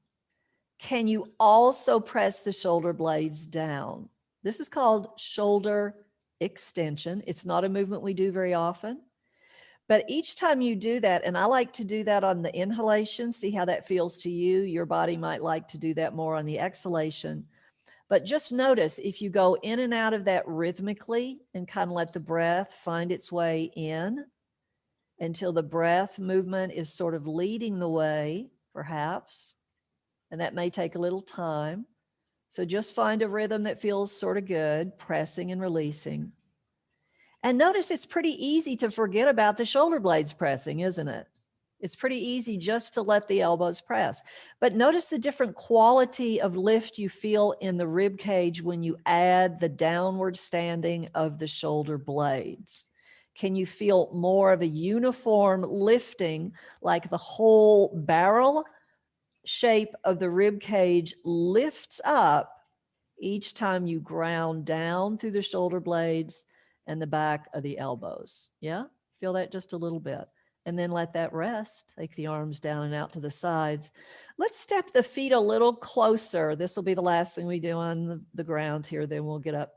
can you also press the shoulder blades down? This is called shoulder extension. It's not a movement we do very often. But each time you do that, and I like to do that on the inhalation, see how that feels to you. Your body might like to do that more on the exhalation. But just notice if you go in and out of that rhythmically and kind of let the breath find its way in until the breath movement is sort of leading the way, perhaps. And that may take a little time. So just find a rhythm that feels sort of good, pressing and releasing. And notice it's pretty easy to forget about the shoulder blades pressing, isn't it? It's pretty easy just to let the elbows press. But notice the different quality of lift you feel in the rib cage when you add the downward standing of the shoulder blades. Can you feel more of a uniform lifting, like the whole barrel shape of the rib cage lifts up each time you ground down through the shoulder blades and the back of the elbows? Yeah, feel that just a little bit. And then let that rest. Take the arms down and out to the sides. Let's step the feet a little closer. This will be the last thing we do on the ground here. Then we'll get up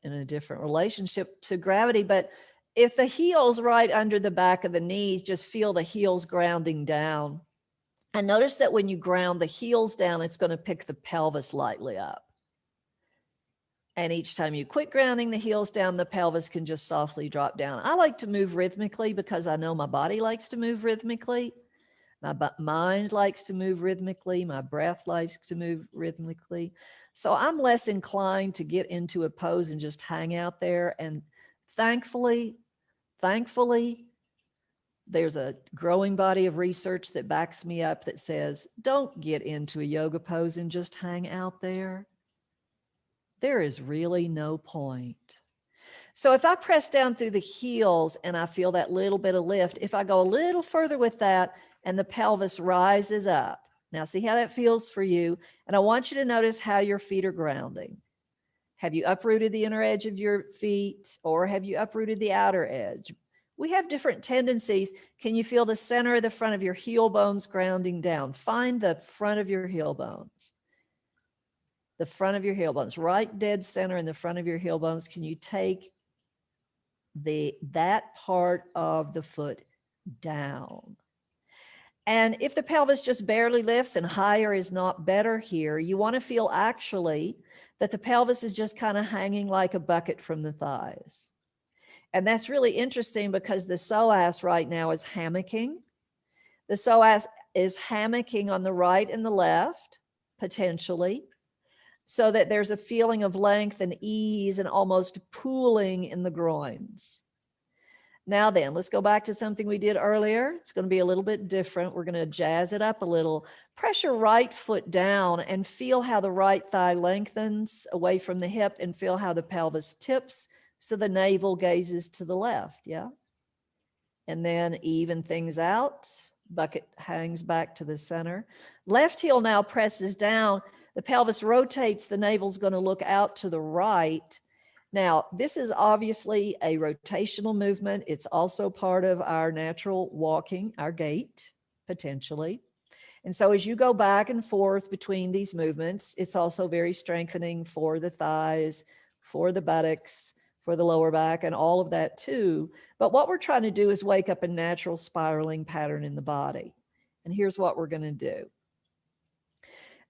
in a different relationship to gravity. But if the heel's right under the back of the knees, just feel the heels grounding down. And notice that when you ground the heels down, it's going to pick the pelvis lightly up. And each time you quit grounding the heels down, the pelvis can just softly drop down. I like to move rhythmically because I know my body likes to move rhythmically. My mind likes to move rhythmically. My breath likes to move rhythmically. So I'm less inclined to get into a pose and just hang out there. And thankfully, there's a growing body of research that backs me up that says, don't get into a yoga pose and just hang out there. There is really no point. So if I press down through the heels and I feel that little bit of lift, if I go a little further with that and the pelvis rises up, now see how that feels for you. And I want you to notice how your feet are grounding. Have you uprooted the inner edge of your feet, or have you uprooted the outer edge? We have different tendencies. Can you feel the center of the front of your heel bones grounding down? Find the front of your heel bones. The front of your heel bones, right dead center in the front of your heel bones. Can you take that part of the foot down? And if the pelvis just barely lifts and higher is not better here, you want to feel actually that the pelvis is just kind of hanging like a bucket from the thighs. And that's really interesting because the psoas right now is hammocking. The psoas is hammocking on the right and the left, potentially, so that there's a feeling of length and ease and almost pooling in the groins. Now then, let's go back to something we did earlier. It's going to be a little bit different. We're going to jazz it up a little. Pressure right foot down and feel how the right thigh lengthens away from the hip, and feel how the pelvis tips so the navel gazes to the left, yeah? And then even things out. Bucket hangs back to the center. Left heel now presses down. The pelvis rotates, the navel's going to look out to the right. Now, this is obviously a rotational movement. It's also part of our natural walking, our gait, potentially. And so as you go back and forth between these movements, it's also very strengthening for the thighs, for the buttocks, for the lower back, and all of that too. But what we're trying to do is wake up a natural spiraling pattern in the body. And here's what we're going to do.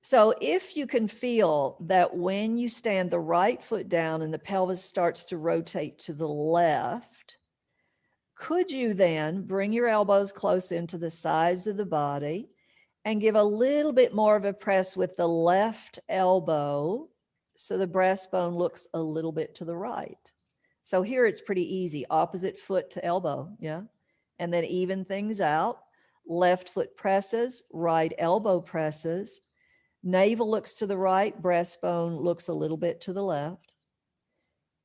So if you can feel that when you stand the right foot down and the pelvis starts to rotate to the left, could you then bring your elbows close into the sides of the body and give a little bit more of a press with the left elbow so the breastbone looks a little bit to the right? So here it's pretty easy, opposite foot to elbow, yeah? And then even things out, left foot presses, right elbow presses, navel looks to the right, breastbone looks a little bit to the left.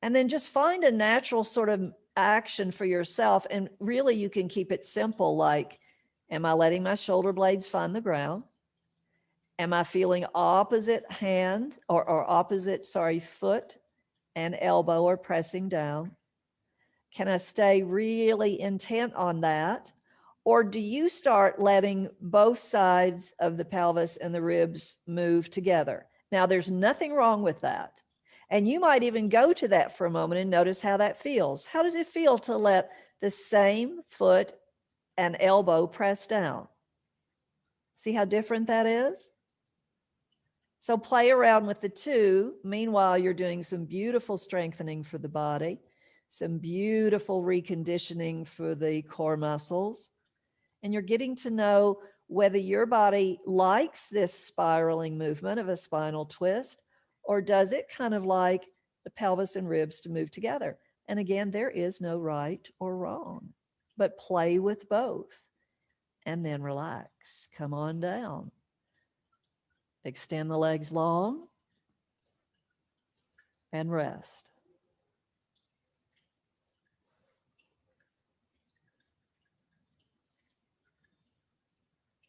And then just find a natural sort of action for yourself. And really you can keep it simple, like, am I letting my shoulder blades find the ground? Am I feeling opposite hand or opposite, foot and elbow are pressing down? Can I stay really intent on that? Or do you start letting both sides of the pelvis and the ribs move together? Now, there's nothing wrong with that. And you might even go to that for a moment and notice how that feels. How does it feel to let the same foot and elbow press down? See how different that is? So play around with the two. Meanwhile, you're doing some beautiful strengthening for the body, some beautiful reconditioning for the core muscles. And you're getting to know whether your body likes this spiraling movement of a spinal twist, or does it kind of like the pelvis and ribs to move together. And again, there is no right or wrong, but play with both and then relax. Come on down. Extend the legs long and rest.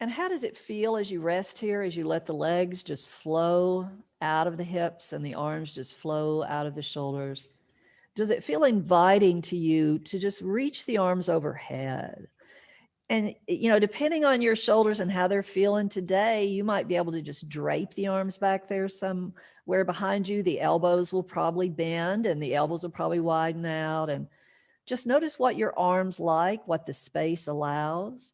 And how does it feel as you rest here, as you let the legs just flow out of the hips and the arms just flow out of the shoulders? Does it feel inviting to you to just reach the arms overhead? And, you know, depending on your shoulders and how they're feeling today, you might be able to just drape the arms back there somewhere behind you. The elbows will probably bend and the elbows will probably widen out. And just notice what your arms like, what the space allows.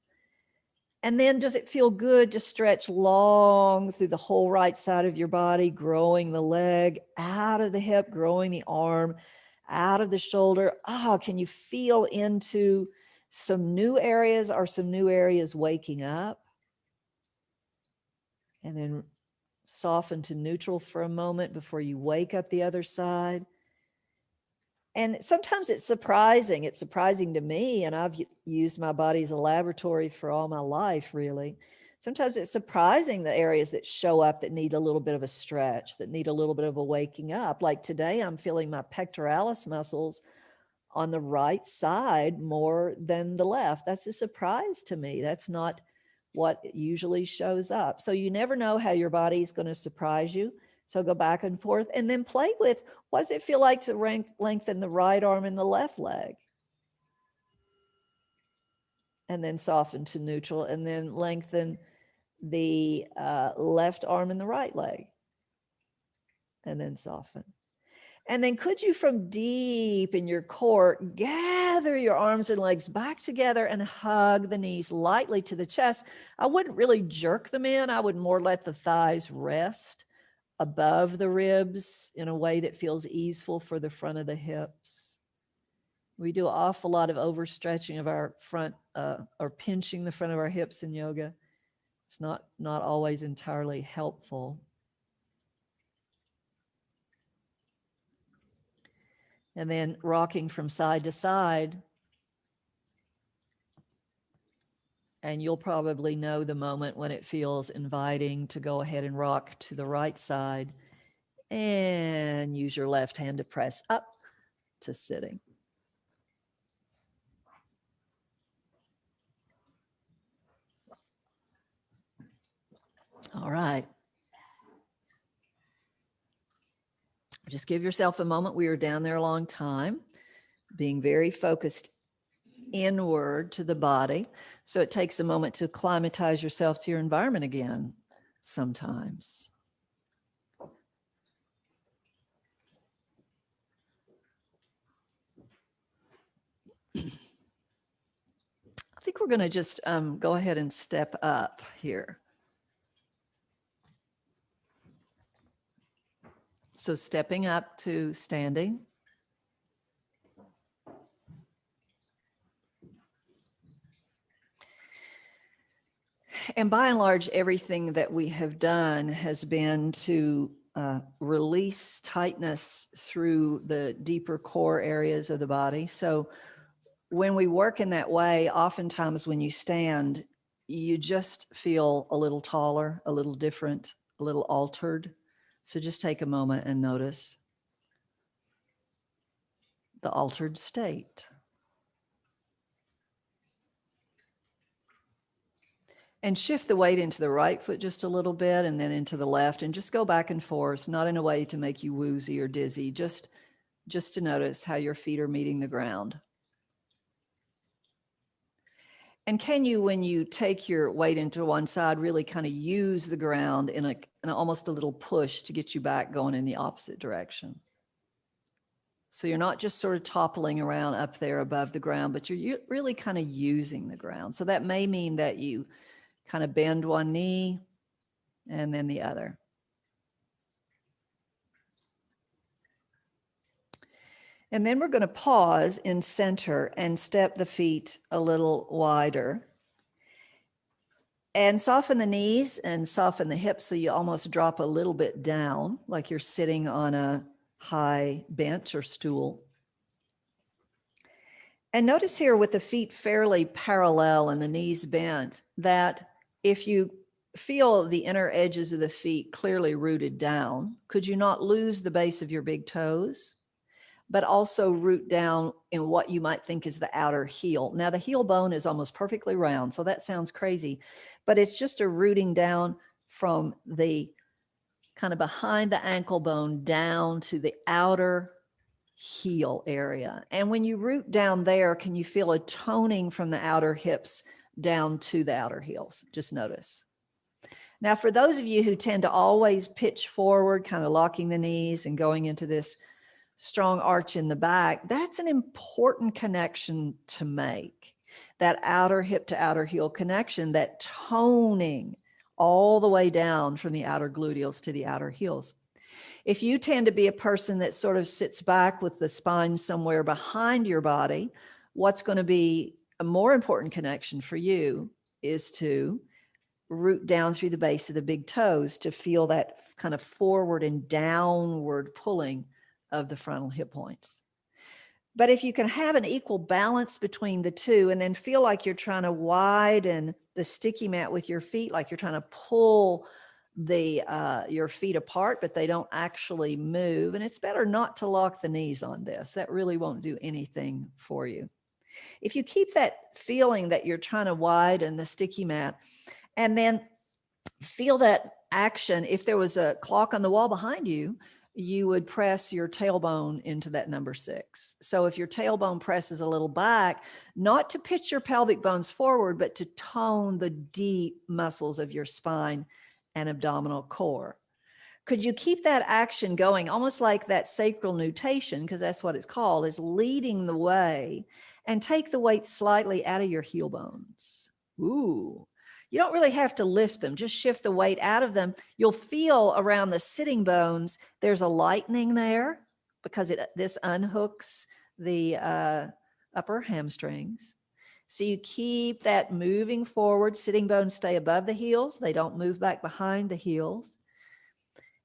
And then does it feel good to stretch long through the whole right side of your body, growing the leg out of the hip, growing the arm out of the shoulder? Can you feel into some new areas? Are some new areas waking up? And then soften to neutral for a moment before you wake up the other side. And sometimes it's surprising. It's surprising to me, and I've used my body as a laboratory for all my life, really. Sometimes it's surprising the areas that show up that need a little bit of a stretch, that need a little bit of a waking up. Like today, I'm feeling my pectoralis muscles on the right side more than the left. That's a surprise to me. That's not what usually shows up. So you never know how your body's going to surprise you. So go back and forth and then play with, what does it feel like to lengthen the right arm and the left leg? And then soften to neutral, and then lengthen the left arm and the right leg. And then soften. And then could you, from deep in your core, gather your arms and legs back together and hug the knees lightly to the chest? I wouldn't really jerk them in. I would more let the thighs rest above the ribs in a way that feels easeful for the front of the hips. We do an awful lot of overstretching of our front or pinching the front of our hips in yoga. It's not always entirely helpful. And then rocking from side to side. And you'll probably know the moment when it feels inviting to go ahead and rock to the right side and use your left hand to press up to sitting. All right. Just give yourself a moment. We were down there a long time, being very focused inward to the body. So it takes a moment to acclimatize yourself to your environment again sometimes. I think we're going to just go ahead and step up here. So stepping up to standing. And by and large, everything that we have done has been to release tightness through the deeper core areas of the body. So when we work in that way, oftentimes when you stand, you just feel a little taller, a little different, a little altered. So just take a moment and notice the altered state. And shift the weight into the right foot just a little bit and then into the left, and just go back and forth, not in a way to make you woozy or dizzy, just to notice how your feet are meeting the ground. And can you, when you take your weight into one side, really kind of use the ground in almost a little push to get you back going in the opposite direction? So you're not just sort of toppling around up there above the ground, but you're really kind of using the ground. So that may mean that you kind of bend one knee and then the other. And then we're going to pause in center and step the feet a little wider. And soften the knees and soften the hips so you almost drop a little bit down, like you're sitting on a high bench or stool. And notice here with the feet fairly parallel and the knees bent, that if you feel the inner edges of the feet clearly rooted down, could you not lose the base of your big toes, but also root down in what you might think is the outer heel? Now the heel bone is almost perfectly round, so that sounds crazy, but it's just a rooting down from the kind of behind the ankle bone down to the outer heel area. And when you root down there, can you feel a toning from the outer hips down to the outer heels? Just notice. Now, for those of you who tend to always pitch forward, kind of locking the knees and going into this strong arch in the back, that's an important connection to make. That outer hip to outer heel connection, that toning all the way down from the outer gluteals to the outer heels. If you tend to be a person that sort of sits back with the spine somewhere behind your body, what's going to be a more important connection for you is to root down through the base of the big toes to feel that kind of forward and downward pulling of the frontal hip points. But if you can have an equal balance between the two and then feel like you're trying to widen the sticky mat with your feet, like you're trying to pull your feet apart, but they don't actually move. And it's better not to lock the knees on this. That really won't do anything for you. If you keep that feeling that you're trying to widen the sticky mat and then feel that action, if there was a clock on the wall behind you, you would press your tailbone into that number 6. So if your tailbone presses a little back, not to pitch your pelvic bones forward, but to tone the deep muscles of your spine and abdominal core. Could you keep that action going, almost like that sacral nutation, because that's what it's called, is leading the way, and take the weight slightly out of your heel bones. Ooh. You don't really have to lift them, just shift the weight out of them. You'll feel around the sitting bones, there's a lightening there because this unhooks the upper hamstrings. So you keep that moving forward. Sitting bones stay above the heels. They don't move back behind the heels.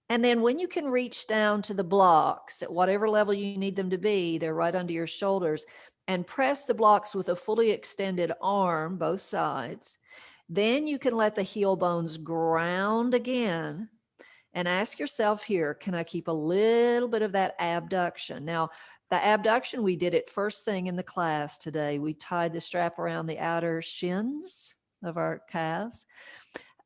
And then when you can reach down to the blocks at whatever level you need them to be, they're right under your shoulders, and press the blocks with a fully extended arm, both sides. Then you can let the heel bones ground again and ask yourself here, can I keep a little bit of that abduction? Now, the abduction, we did it first thing in the class today. We tied the strap around the outer shins of our calves.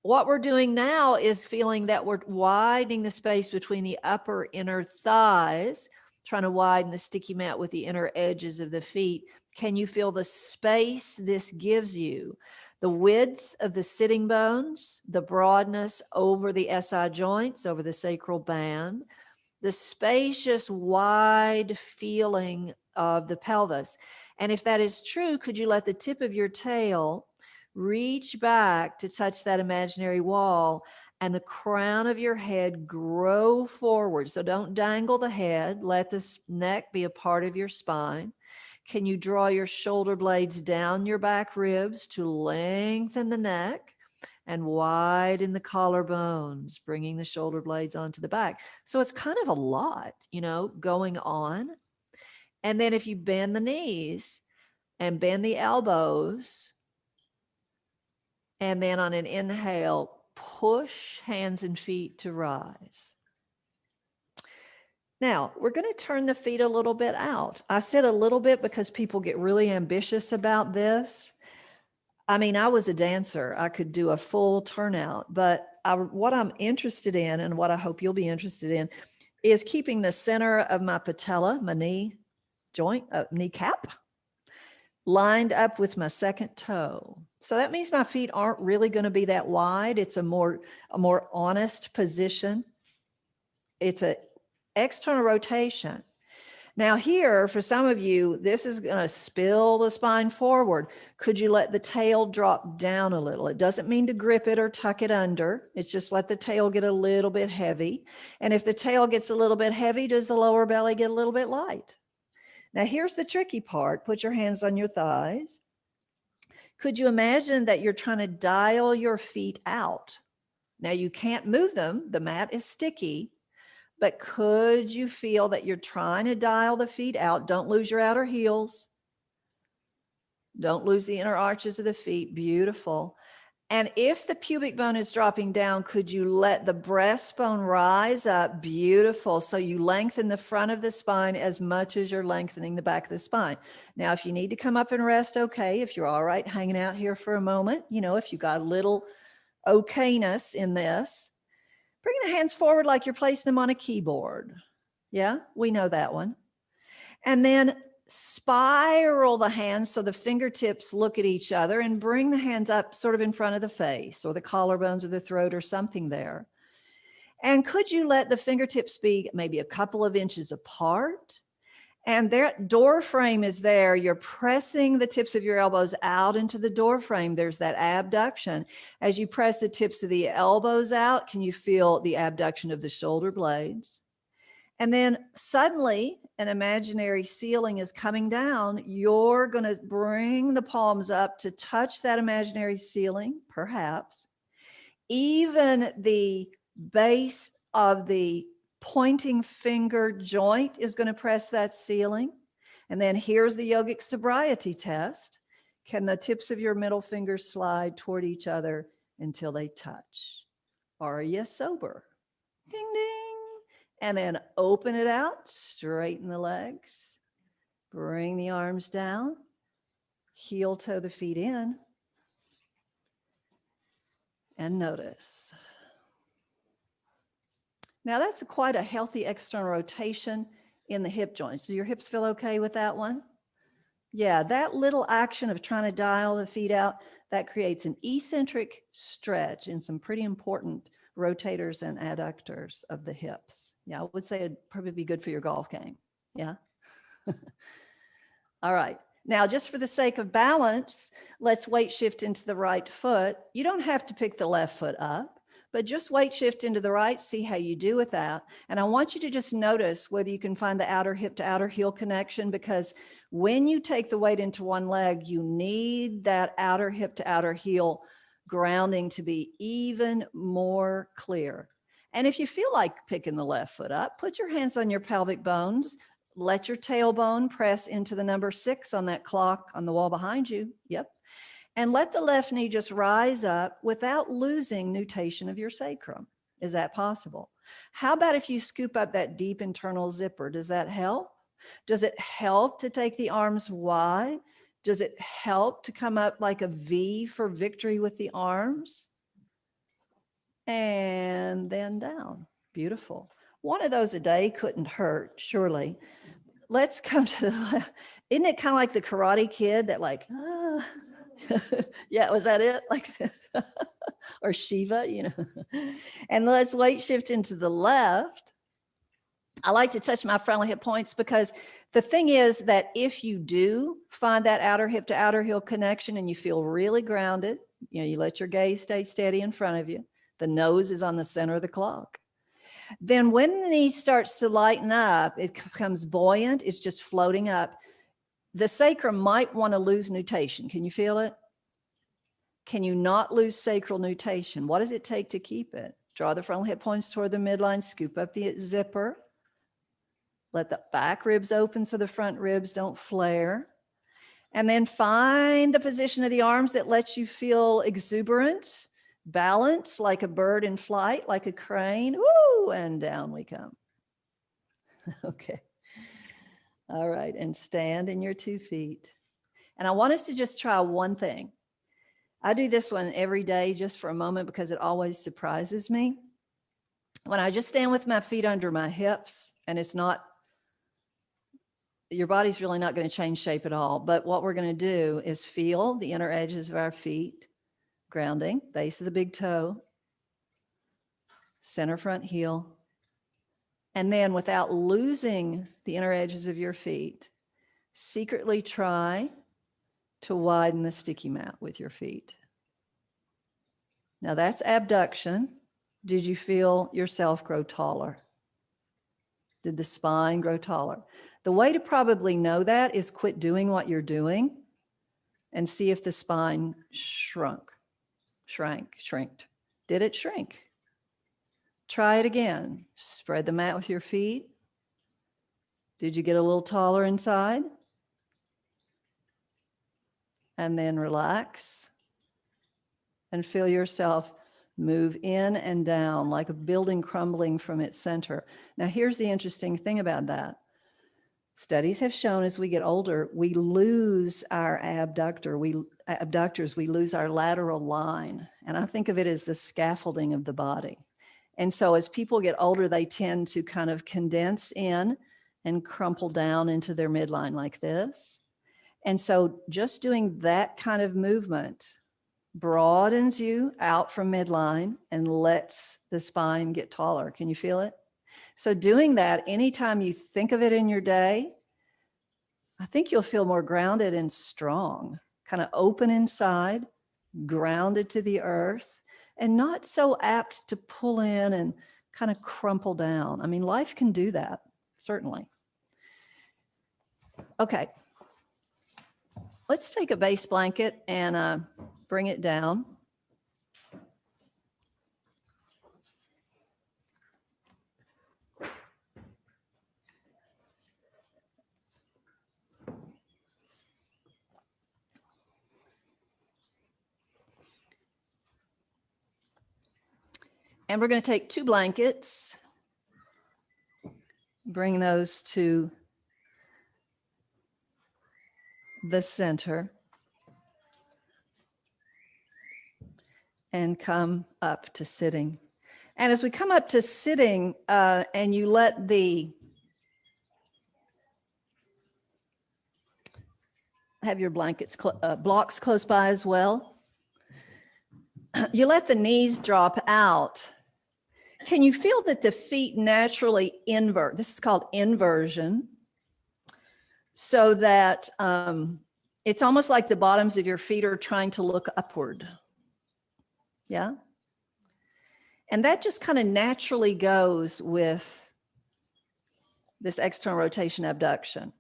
What we're doing now is feeling that we're widening the space between the upper inner thighs, trying to widen the sticky mat with the inner edges of the feet. Can you feel the space this gives you? The width of the sitting bones, the broadness over the SI joints, over the sacral band, the spacious, wide feeling of the pelvis. And if that is true, could you let the tip of your tail reach back to touch that imaginary wall and the crown of your head grow forward? So don't dangle the head. Let the neck be a part of your spine. Can you draw your shoulder blades down your back ribs to lengthen the neck and widen the collarbones, bringing the shoulder blades onto the back? So it's kind of a lot, going on. And then if you bend the knees and bend the elbows, and then on an inhale, push hands and feet to rise. Now, we're going to turn the feet a little bit out. I said a little bit because people get really ambitious about this. I mean, I was a dancer. I could do a full turnout, but what I'm interested in, and what I hope you'll be interested in, is keeping the center of my patella, my knee joint, kneecap, lined up with my second toe. So that means my feet aren't really going to be that wide. It's a more honest position. It's an external rotation. Now here, for some of you, this is going to spill the spine forward. Could you let the tail drop down a little? It doesn't mean to grip it or tuck it under. It's just let the tail get a little bit heavy. And if the tail gets a little bit heavy, does the lower belly get a little bit light? Now here's the tricky part. Put your hands on your thighs. Could you imagine that you're trying to dial your feet out? Now you can't move them. The mat is sticky. But could you feel that you're trying to dial the feet out? Don't lose your outer heels. Don't lose the inner arches of the feet. Beautiful. And if the pubic bone is dropping down, could you let the breastbone rise up? Beautiful. So you lengthen the front of the spine as much as you're lengthening the back of the spine. Now, if you need to come up and rest, okay. If you're all right hanging out here for a moment, you know, if you got a little okayness in this, bring the hands forward like you're placing them on a keyboard. Yeah, we know that one. And then spiral the hands so the fingertips look at each other, and bring the hands up sort of in front of the face or the collarbones or the throat or something there. And could you let the fingertips be maybe a couple of inches apart? And their door frame is there. You're pressing the tips of your elbows out into the door frame. There's that abduction. As you press the tips of the elbows out, can you feel the abduction of the shoulder blades? And then suddenly an imaginary ceiling is coming down. You're going to bring the palms up to touch that imaginary ceiling, perhaps. Even the base of the pointing finger joint is going to press that ceiling. And then here's the yogic sobriety test. Can the tips of your middle fingers slide toward each other until they touch? Are you sober? Ding, ding. And then open it out, straighten the legs, bring the arms down, heel toe the feet in, and notice. Now that's quite a healthy external rotation in the hip joints. Do your hips feel okay with that one? Yeah, that little action of trying to dial the feet out, that creates an eccentric stretch in some pretty important rotators and adductors of the hips. Yeah, I would say it'd probably be good for your golf game. Yeah. All right. Now, just for the sake of balance, let's weight shift into the right foot. You don't have to pick the left foot up, but just weight shift into the right, see how you do with that. And I want you to just notice whether you can find the outer hip to outer heel connection, because when you take the weight into one leg, you need that outer hip to outer heel grounding to be even more clear. And if you feel like picking the left foot up, put your hands on your pelvic bones. Let your tailbone press into the number 6 on that clock on the wall behind you. Yep. And let the left knee just rise up without losing nutation of your sacrum. Is that possible? How about if you scoop up that deep internal zipper? Does that help? Does it help to take the arms wide? Does it help to come up like a V for victory with the arms? And then down. Beautiful. One of those a day couldn't hurt, surely. Let's come to the left. Isn't it kind of like the Karate Kid that like, ah. Yeah, was that it? Like, or Shiva, you know. And let's weight shift into the left. I like to touch my frontal hip points, because the thing is that if you do find that outer hip to outer heel connection and you feel really grounded, you know, you let your gaze stay steady in front of you. The nose is on the center of the clock. Then when the knee starts to lighten up, it becomes buoyant. It's just floating up. The sacrum might want to lose nutation. Can you feel it? Can you not lose sacral nutation? What does it take to keep it? Draw the frontal hip points toward the midline, scoop up the zipper. Let the back ribs open so the front ribs don't flare. And then find the position of the arms that lets you feel exuberant, balance like a bird in flight, like a crane. Woo, and down we come. Okay. All right, and stand in your 2 feet. And I want us to just try one thing. I do this one every day just for a moment because it always surprises me. When I just stand with my feet under my hips, and it's not, your body's really not going to change shape at all. But what we're going to do is feel the inner edges of our feet, grounding, base of the big toe, center front heel, And then without losing the inner edges of your feet, secretly try to widen the sticky mat with your feet. Now that's abduction. Did you feel yourself grow taller? Did the spine grow taller? The way to probably know that is quit doing what you're doing and see if the spine shrank. Did it shrink? Try it again. Spread the mat with your feet. Did you get a little taller inside? And then relax and feel yourself move in and down like a building crumbling from its center. Now, here's the interesting thing about that. Studies have shown as we get older, we lose our abductors, we lose our lateral line. And I think of it as the scaffolding of the body. And so as people get older, they tend to kind of condense in and crumple down into their midline like this. And so just doing that kind of movement broadens you out from midline and lets the spine get taller. Can you feel it? So doing that anytime you think of it in your day, I think you'll feel more grounded and strong, kind of open inside, grounded to the earth, and not so apt to pull in and kind of crumple down. I mean, life can do that, certainly. Okay. Let's take a base blanket and bring it down. And we're going to take 2 blankets, bring those to the center, and come up to sitting. And as we come up to sitting, and you let have your blankets, blocks close by as well. You let the knees drop out. Can you feel that the feet naturally invert? This is called inversion. So that it's almost like the bottoms of your feet are trying to look upward. Yeah? And that just kind of naturally goes with this external rotation abduction.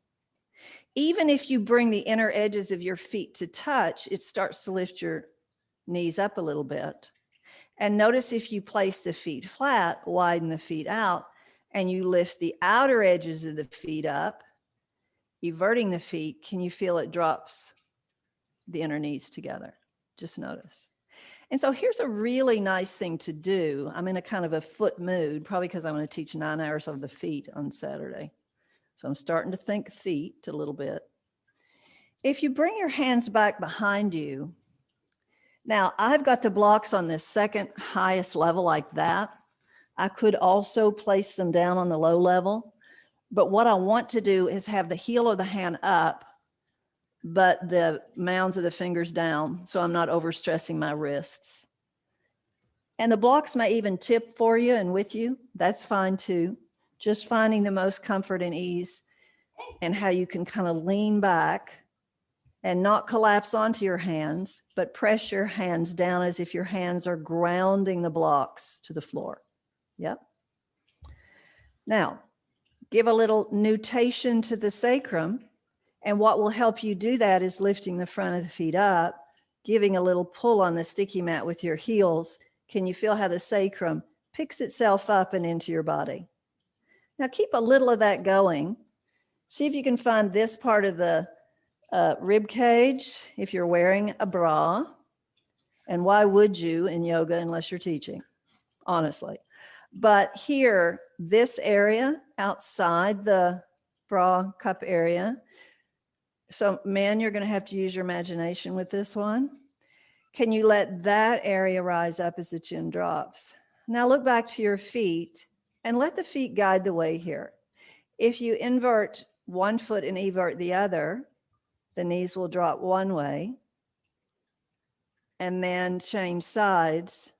Even if you bring the inner edges of your feet to touch, it starts to lift your knees up a little bit. And notice if you place the feet flat, widen the feet out, and you lift the outer edges of the feet up, everting the feet, can you feel it drops the inner knees together? Just notice. And so here's a really nice thing to do. I'm in a kind of a foot mood, probably because I'm going to teach 9 hours of the feet on Saturday. So I'm starting to think feet a little bit. If you bring your hands back behind you, now I've got the blocks on this second highest level like that. I could also place them down on the low level, but what I want to do is have the heel of the hand up, but the mounds of the fingers down, so I'm not overstressing my wrists. And the blocks may even tip for you and with you. That's fine too. Just finding the most comfort and ease and how you can kind of lean back and not collapse onto your hands, but press your hands down as if your hands are grounding the blocks to the floor. Yep. Now, give a little nutation to the sacrum. And what will help you do that is lifting the front of the feet up, giving a little pull on the sticky mat with your heels. Can you feel how the sacrum picks itself up and into your body? Now keep a little of that going. See if you can find this part of the rib cage if you're wearing a bra. And why would you in yoga unless you're teaching, honestly? But here, this area outside the bra cup area. So men, you're going to have to use your imagination with this one. Can you let that area rise up as the chin drops? Now look back to your feet and let the feet guide the way here. If you invert one foot and evert the other, the knees will drop one way and then change sides.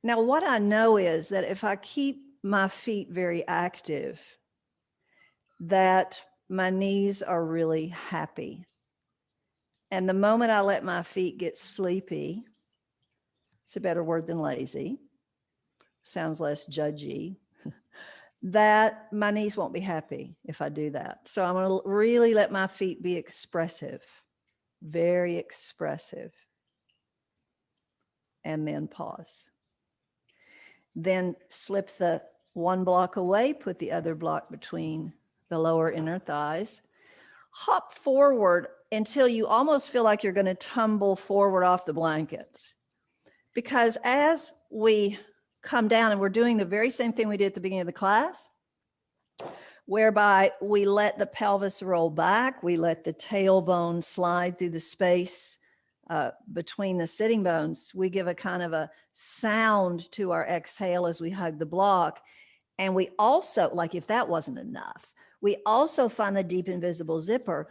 Now, what I know is that if I keep my feet very active, that my knees are really happy. And the moment I let my feet get sleepy, it's a better word than lazy, sounds less judgy, that my knees won't be happy if I do that. So I'm going to really let my feet be expressive, very expressive. And then pause. Then slip the one block away, put the other block between the lower inner thighs. Hop forward until you almost feel like you're going to tumble forward off the blankets. Because as we come down, and we're doing the very same thing we did at the beginning of the class, whereby we let the pelvis roll back, we let the tailbone slide through the space between the sitting bones. We give a kind of a sound to our exhale as we hug the block. And we also, like if that wasn't enough, we also find the deep invisible zipper.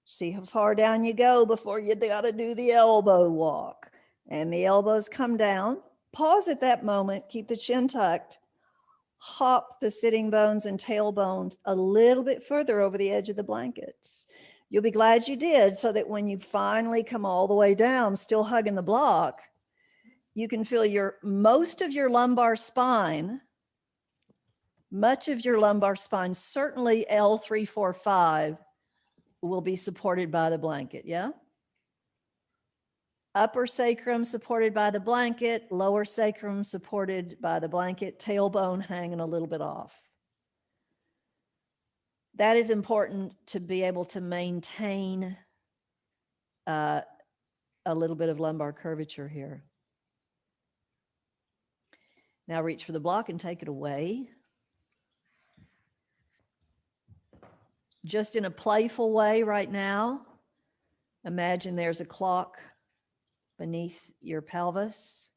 See how far down you go before you got to do the elbow walk. And the elbows come down. Pause at that moment. Keep the chin tucked. Hop the sitting bones and tailbones a little bit further over the edge of the blankets. You'll be glad you did, so that when you finally come all the way down, still hugging the block, you can feel most of your lumbar spine, much of your lumbar spine, certainly L3, 4, 5, will be supported by the blanket, yeah? Upper sacrum supported by the blanket, lower sacrum supported by the blanket, tailbone hanging a little bit off. That is important to be able to maintain a little bit of lumbar curvature here. Now reach for the block and take it away. Just in a playful way right now, imagine there's a clock beneath your pelvis.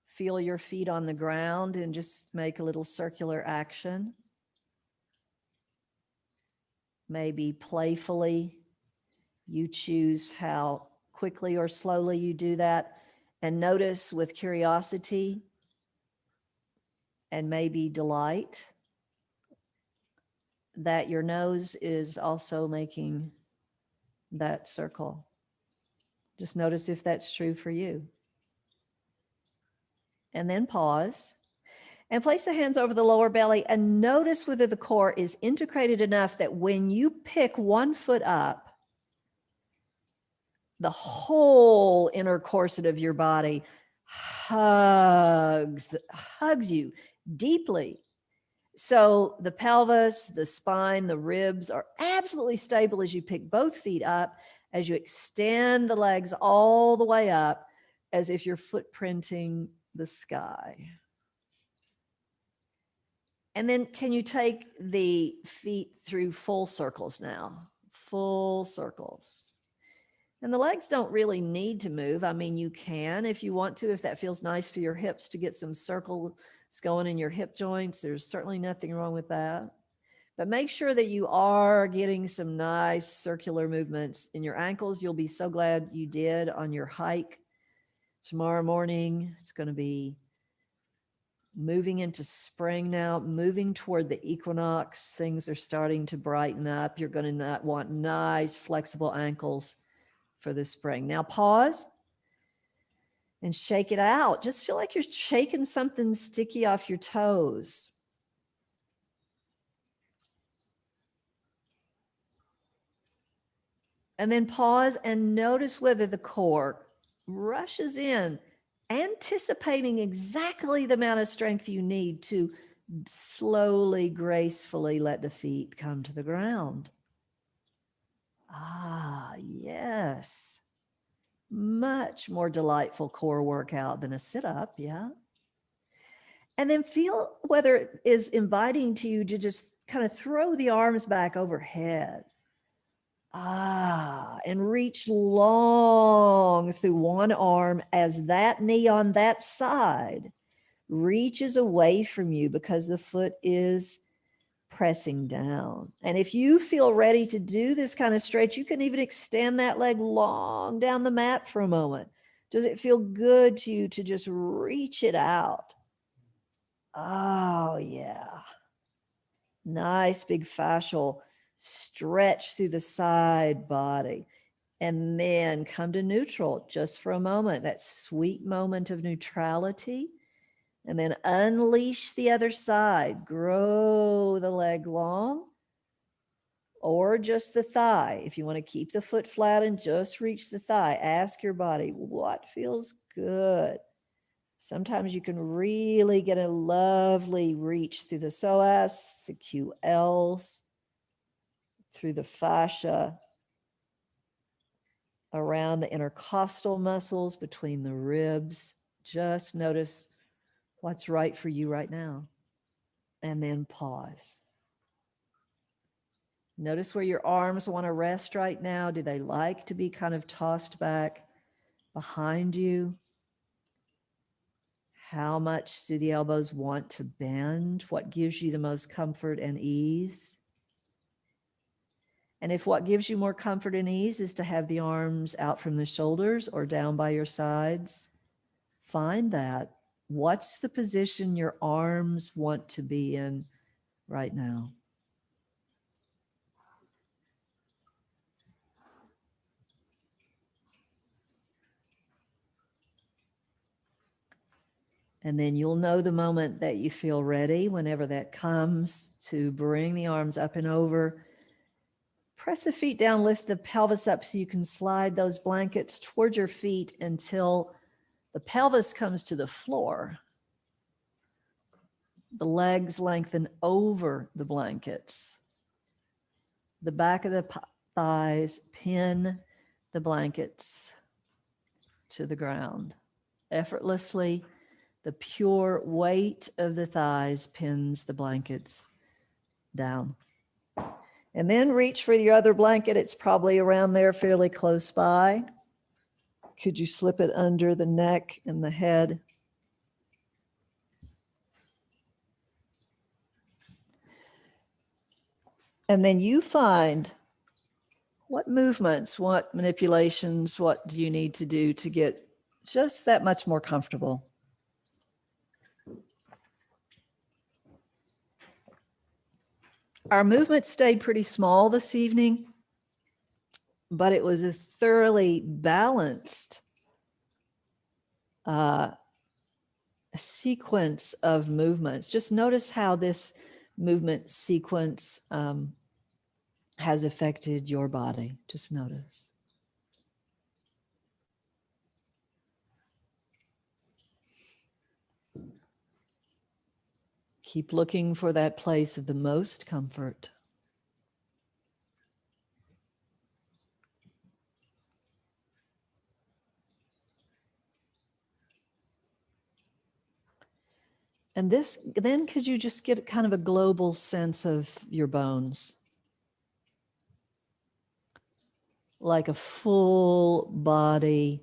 Feel your feet on the ground and just make a little circular action. Maybe playfully, you choose how quickly or slowly you do that, and notice with curiosity and maybe delight that your nose is also making that circle. Just notice if that's true for you. And then pause and place the hands over the lower belly and notice whether the core is integrated enough that when you pick one foot up, the whole inner corset of your body hugs you deeply. So the pelvis, the spine, the ribs are absolutely stable as you pick both feet up, as you extend the legs all the way up, as if you're footprinting the sky. And then can you take the feet through full circles now? Full circles. And the legs don't really need to move. I mean, you can if you want to, if that feels nice for your hips to get some circles going in your hip joints. There's certainly nothing wrong with that. But make sure that you are getting some nice circular movements in your ankles. You'll be so glad you did on your hike tomorrow morning. It's going to be moving into spring now, moving toward the equinox. Things are starting to brighten up. You're going to want nice, flexible ankles for the spring. Now pause and shake it out. Just feel like you're shaking something sticky off your toes. And then pause and notice whether the core rushes in, anticipating exactly the amount of strength you need to slowly, gracefully let the feet come to the ground. Ah, yes. Much more delightful core workout than a sit-up, yeah? And then feel whether it is inviting to you to just kind of throw the arms back overhead. And reach long through one arm as that knee on that side reaches away from you because the foot is pressing down. And if you feel ready to do this kind of stretch, you can even extend that leg long down the mat for a moment. Does it feel good to you to just reach it out? Oh, yeah. Nice big fascial stretch through the side body. And then come to neutral just for a moment, that sweet moment of neutrality. And then unleash the other side. Grow the leg long, or just the thigh. If you want to keep the foot flat and just reach the thigh, ask your body, what feels good? Sometimes you can really get a lovely reach through the psoas, the QLs, through the fascia, around the intercostal muscles between the ribs. Just notice what's right for you right now. And then pause. Notice where your arms want to rest right now. Do they like to be kind of tossed back behind you? How much do the elbows want to bend? What gives you the most comfort and ease? And if what gives you more comfort and ease is to have the arms out from the shoulders or down by your sides, find that. What's the position your arms want to be in right now? And then you'll know the moment that you feel ready, whenever that comes, to bring the arms up and over. Press the feet down, lift the pelvis up so you can slide those blankets towards your feet until the pelvis comes to the floor. The legs lengthen over the blankets. The back of the thighs pin the blankets to the ground. Effortlessly, the pure weight of the thighs pins the blankets down. And then reach for your other blanket. It's probably around there, fairly close by. Could you slip it under the neck and the head? And then you find what movements, what manipulations, what do you need to do to get just that much more comfortable. Our movement stayed pretty small this evening, but it was a thoroughly balanced sequence of movements. Just notice how this movement sequence has affected your body. Just notice. Keep looking for that place of the most comfort. And this, then could you just get kind of a global sense of your bones? Like a full body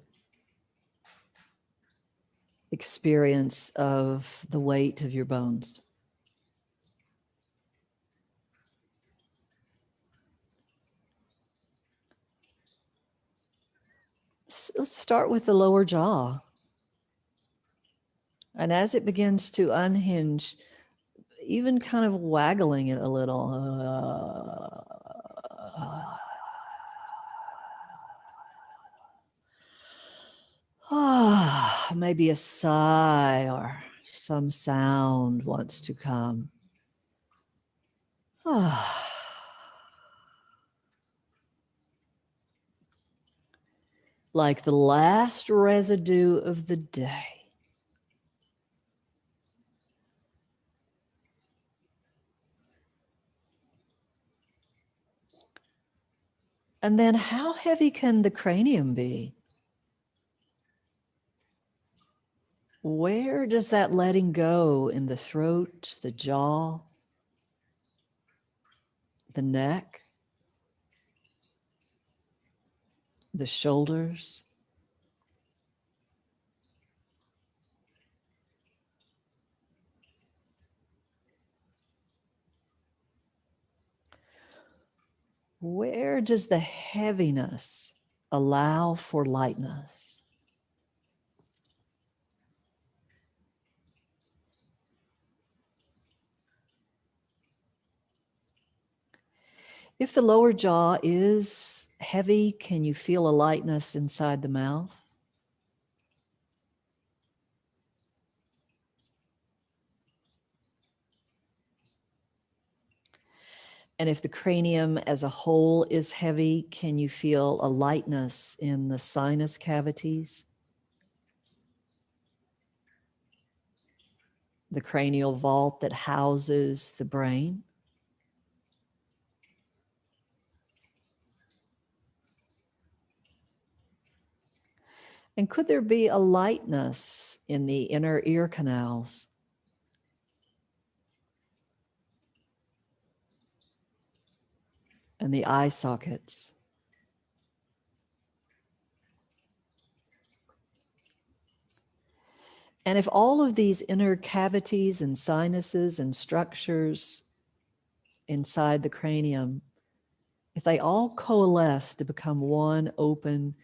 experience of the weight of your bones. Let's start with the lower jaw. And as it begins to unhinge, even kind of waggling it a little. Maybe a sigh or some sound wants to come. Like the last residue of the day. And then how heavy can the cranium be? Where does that letting go in the throat, the jaw, the neck, the shoulders? Where does the heaviness allow for lightness? If the lower jaw is heavy, can you feel a lightness inside the mouth? And if the cranium as a whole is heavy, can you feel a lightness in the sinus cavities? The cranial vault that houses the brain? And could there be a lightness in the inner ear canals? And the eye sockets? And if all of these inner cavities and sinuses and structures inside the cranium, if they all coalesce to become one open,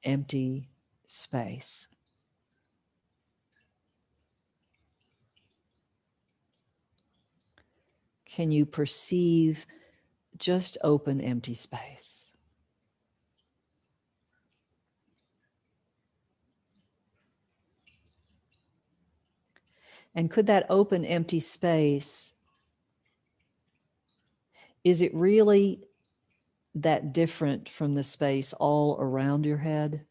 empty space, can you perceive just open, empty space? And could that open, empty space, is it really that different from the space all around your head?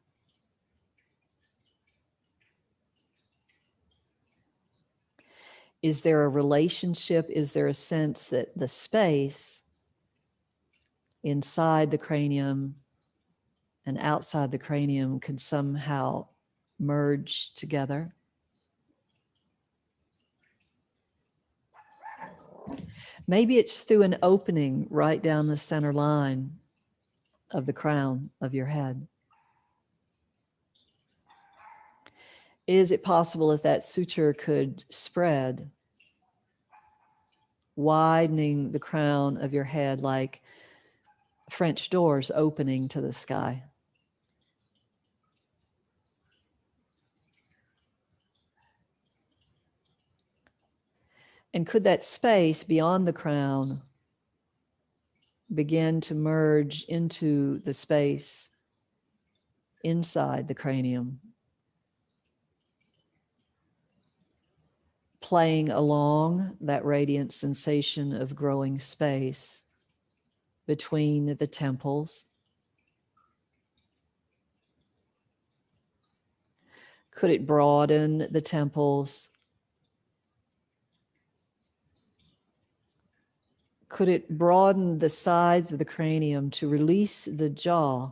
Is there a relationship? Is there a sense that the space inside the cranium and outside the cranium can somehow merge together? Maybe it's through an opening right down the center line of the crown of your head. Is it possible if that suture could spread, widening the crown of your head like French doors opening to the sky? And could that space beyond the crown begin to merge into the space inside the cranium, playing along that radiant sensation of growing space between the temples? Could it broaden the temples? Could it broaden the sides of the cranium to release the jaw?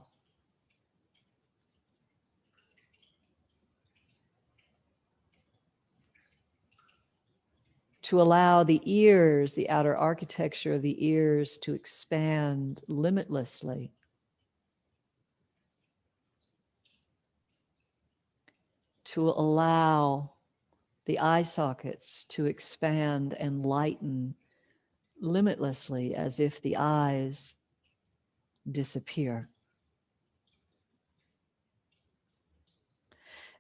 To allow the ears, the outer architecture of the ears, to expand limitlessly? To allow the eye sockets to expand and lighten limitlessly, as if the eyes disappear.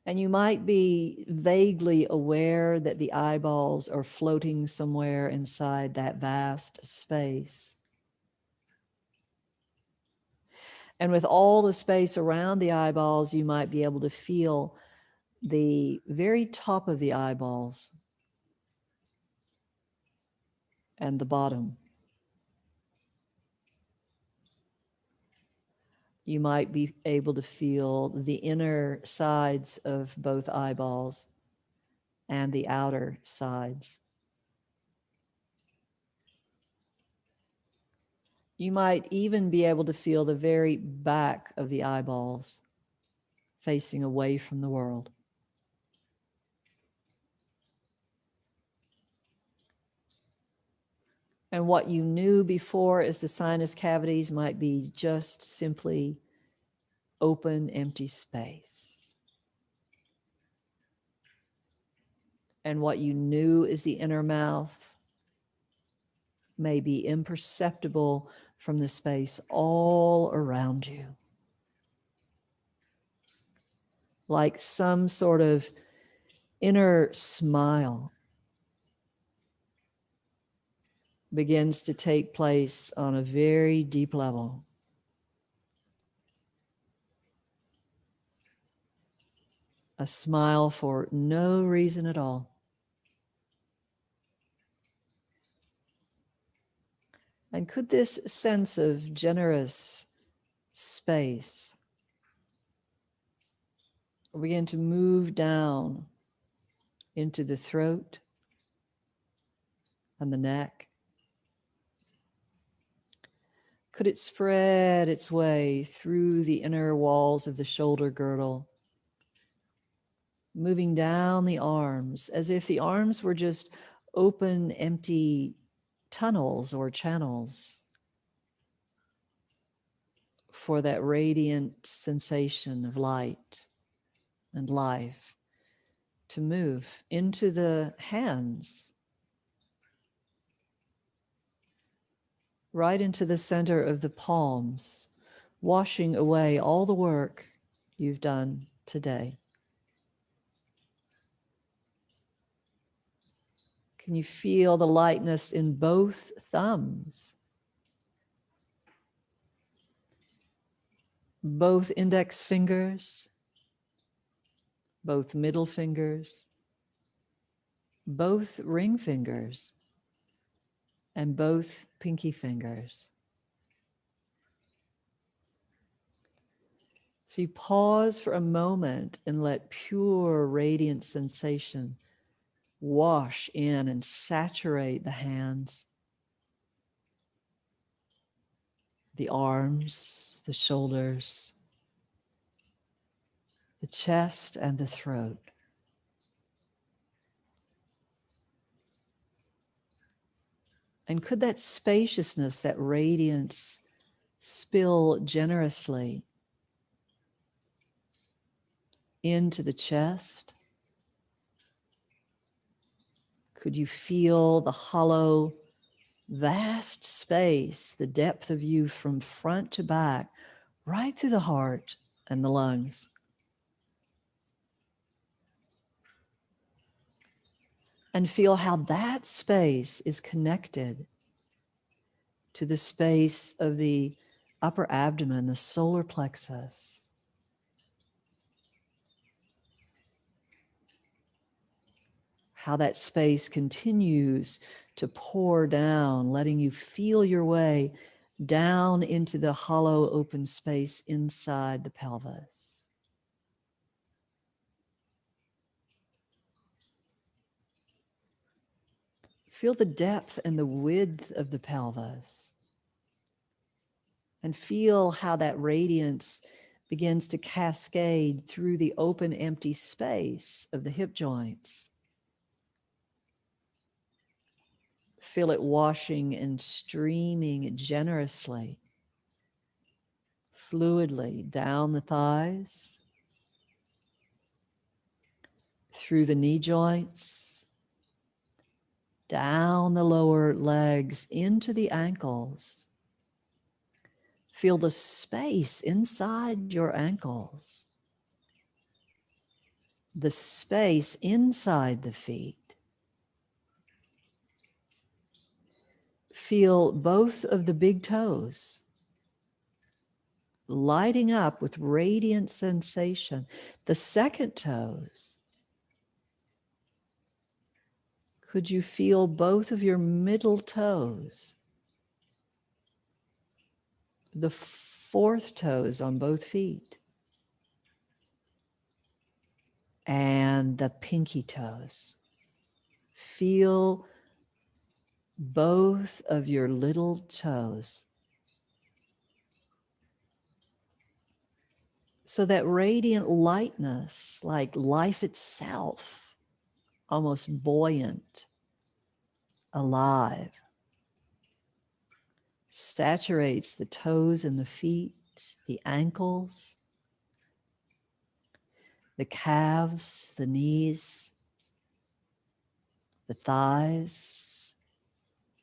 And you might be vaguely aware that the eyeballs are floating somewhere inside that vast space. And with all the space around the eyeballs, you might be able to feel the very top of the eyeballs and the bottom. You might be able to feel the inner sides of both eyeballs and the outer sides. You might even be able to feel the very back of the eyeballs facing away from the world. And what you knew before as the sinus cavities might be just simply open, empty space. And what you knew as the inner mouth may be imperceptible from the space all around you. Like some sort of inner smile begins to take place on a very deep level. A smile for no reason at all. And could this sense of generous space begin to move down into the throat and the neck? Could it spread its way through the inner walls of the shoulder girdle, moving down the arms as if the arms were just open, empty tunnels or channels for that radiant sensation of light and life to move into the hands, right into the center of the palms, washing away all the work you've done today. Can you feel the lightness in both thumbs? Both index fingers, both middle fingers, both ring fingers, and both pinky fingers. So you pause for a moment and let pure radiant sensation wash in and saturate the hands, the arms, the shoulders, the chest, and the throat. And could that spaciousness, that radiance, spill generously into the chest? Could you feel the hollow, vast space, the depth of you from front to back, right through the heart and the lungs? And feel how that space is connected to the space of the upper abdomen, the solar plexus. How that space continues to pour down, letting you feel your way down into the hollow open space inside the pelvis. Feel the depth and the width of the pelvis. And feel how that radiance begins to cascade through the open, empty space of the hip joints. Feel it washing and streaming generously, fluidly down the thighs, through the knee joints, down the lower legs, into the ankles. Feel the space inside your ankles, the space inside the feet. Feel both of the big toes lighting up with radiant sensation. The second toes. Could you feel both of your middle toes? The fourth toes on both feet. And the pinky toes. Feel both of your little toes. So that radiant lightness, like life itself, almost buoyant, alive, saturates the toes and the feet, the ankles, the calves, the knees, the thighs,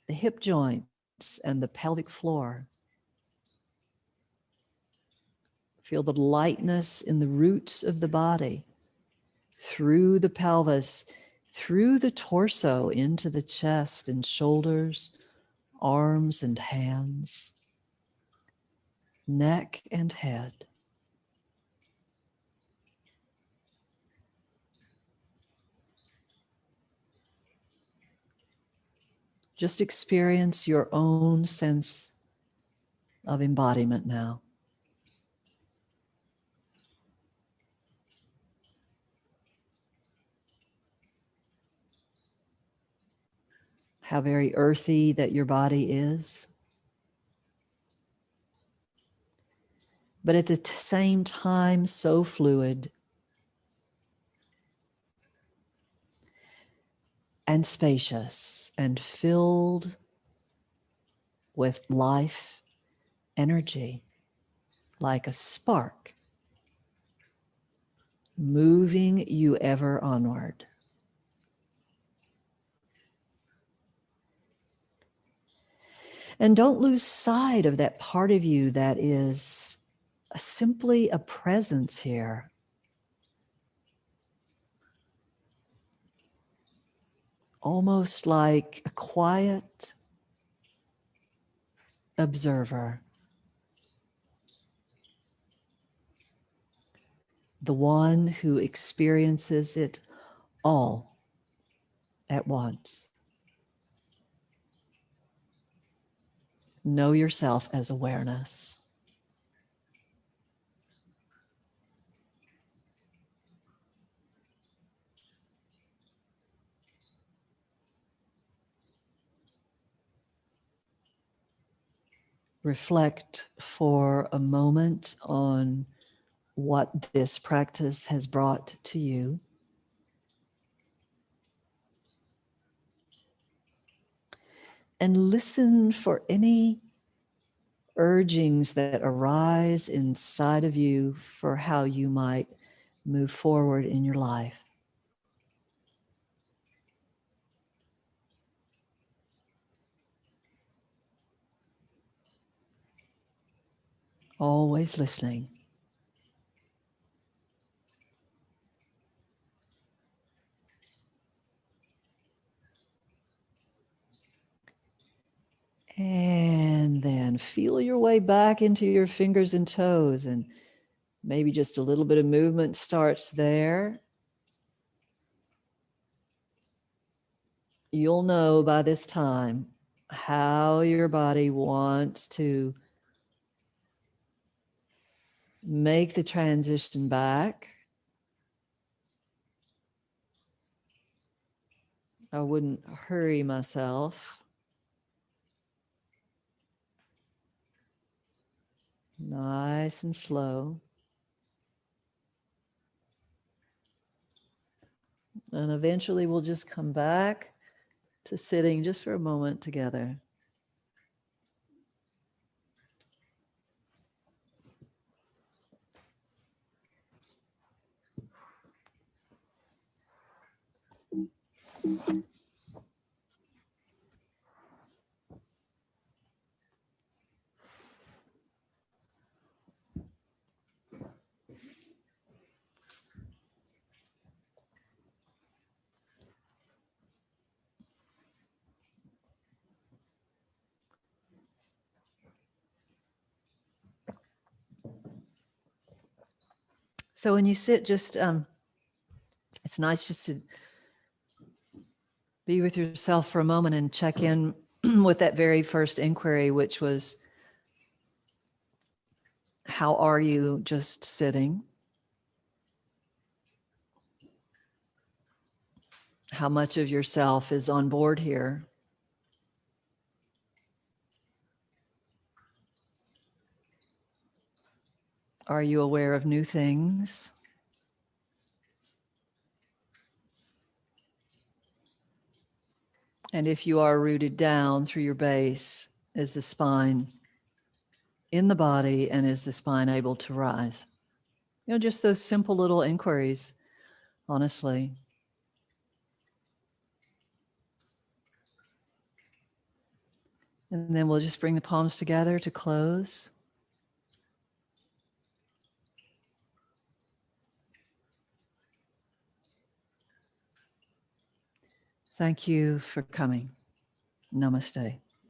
the hip joints, and the pelvic floor. Feel the lightness in the roots of the body, through the pelvis, through the torso, into the chest and shoulders, arms and hands, neck and head. Just experience your own sense of embodiment now. How very earthy that your body is. But at the same time, so fluid and spacious and filled with life energy, like a spark moving you ever onward. And don't lose sight of that part of you that is simply a presence here. Almost like a quiet observer. The one who experiences it all at once. Know yourself as awareness. Reflect for a moment on what this practice has brought to you. And listen for any urgings that arise inside of you for how you might move forward in your life. Always listening. And then feel your way back into your fingers and toes, and maybe just a little bit of movement starts there. You'll know by this time how your body wants to make the transition back. I wouldn't hurry myself. Nice and slow. And eventually we'll just come back to sitting just for a moment together. So when you sit, just it's nice just to be with yourself for a moment and check in with that very first inquiry, which was, how are you just sitting? How much of yourself is on board here? Are you aware of new things? And if you are rooted down through your base, is the spine in the body, and is the spine able to rise? You know, just those simple little inquiries, honestly. And then we'll just bring the palms together to close. Thank you for coming. Namaste.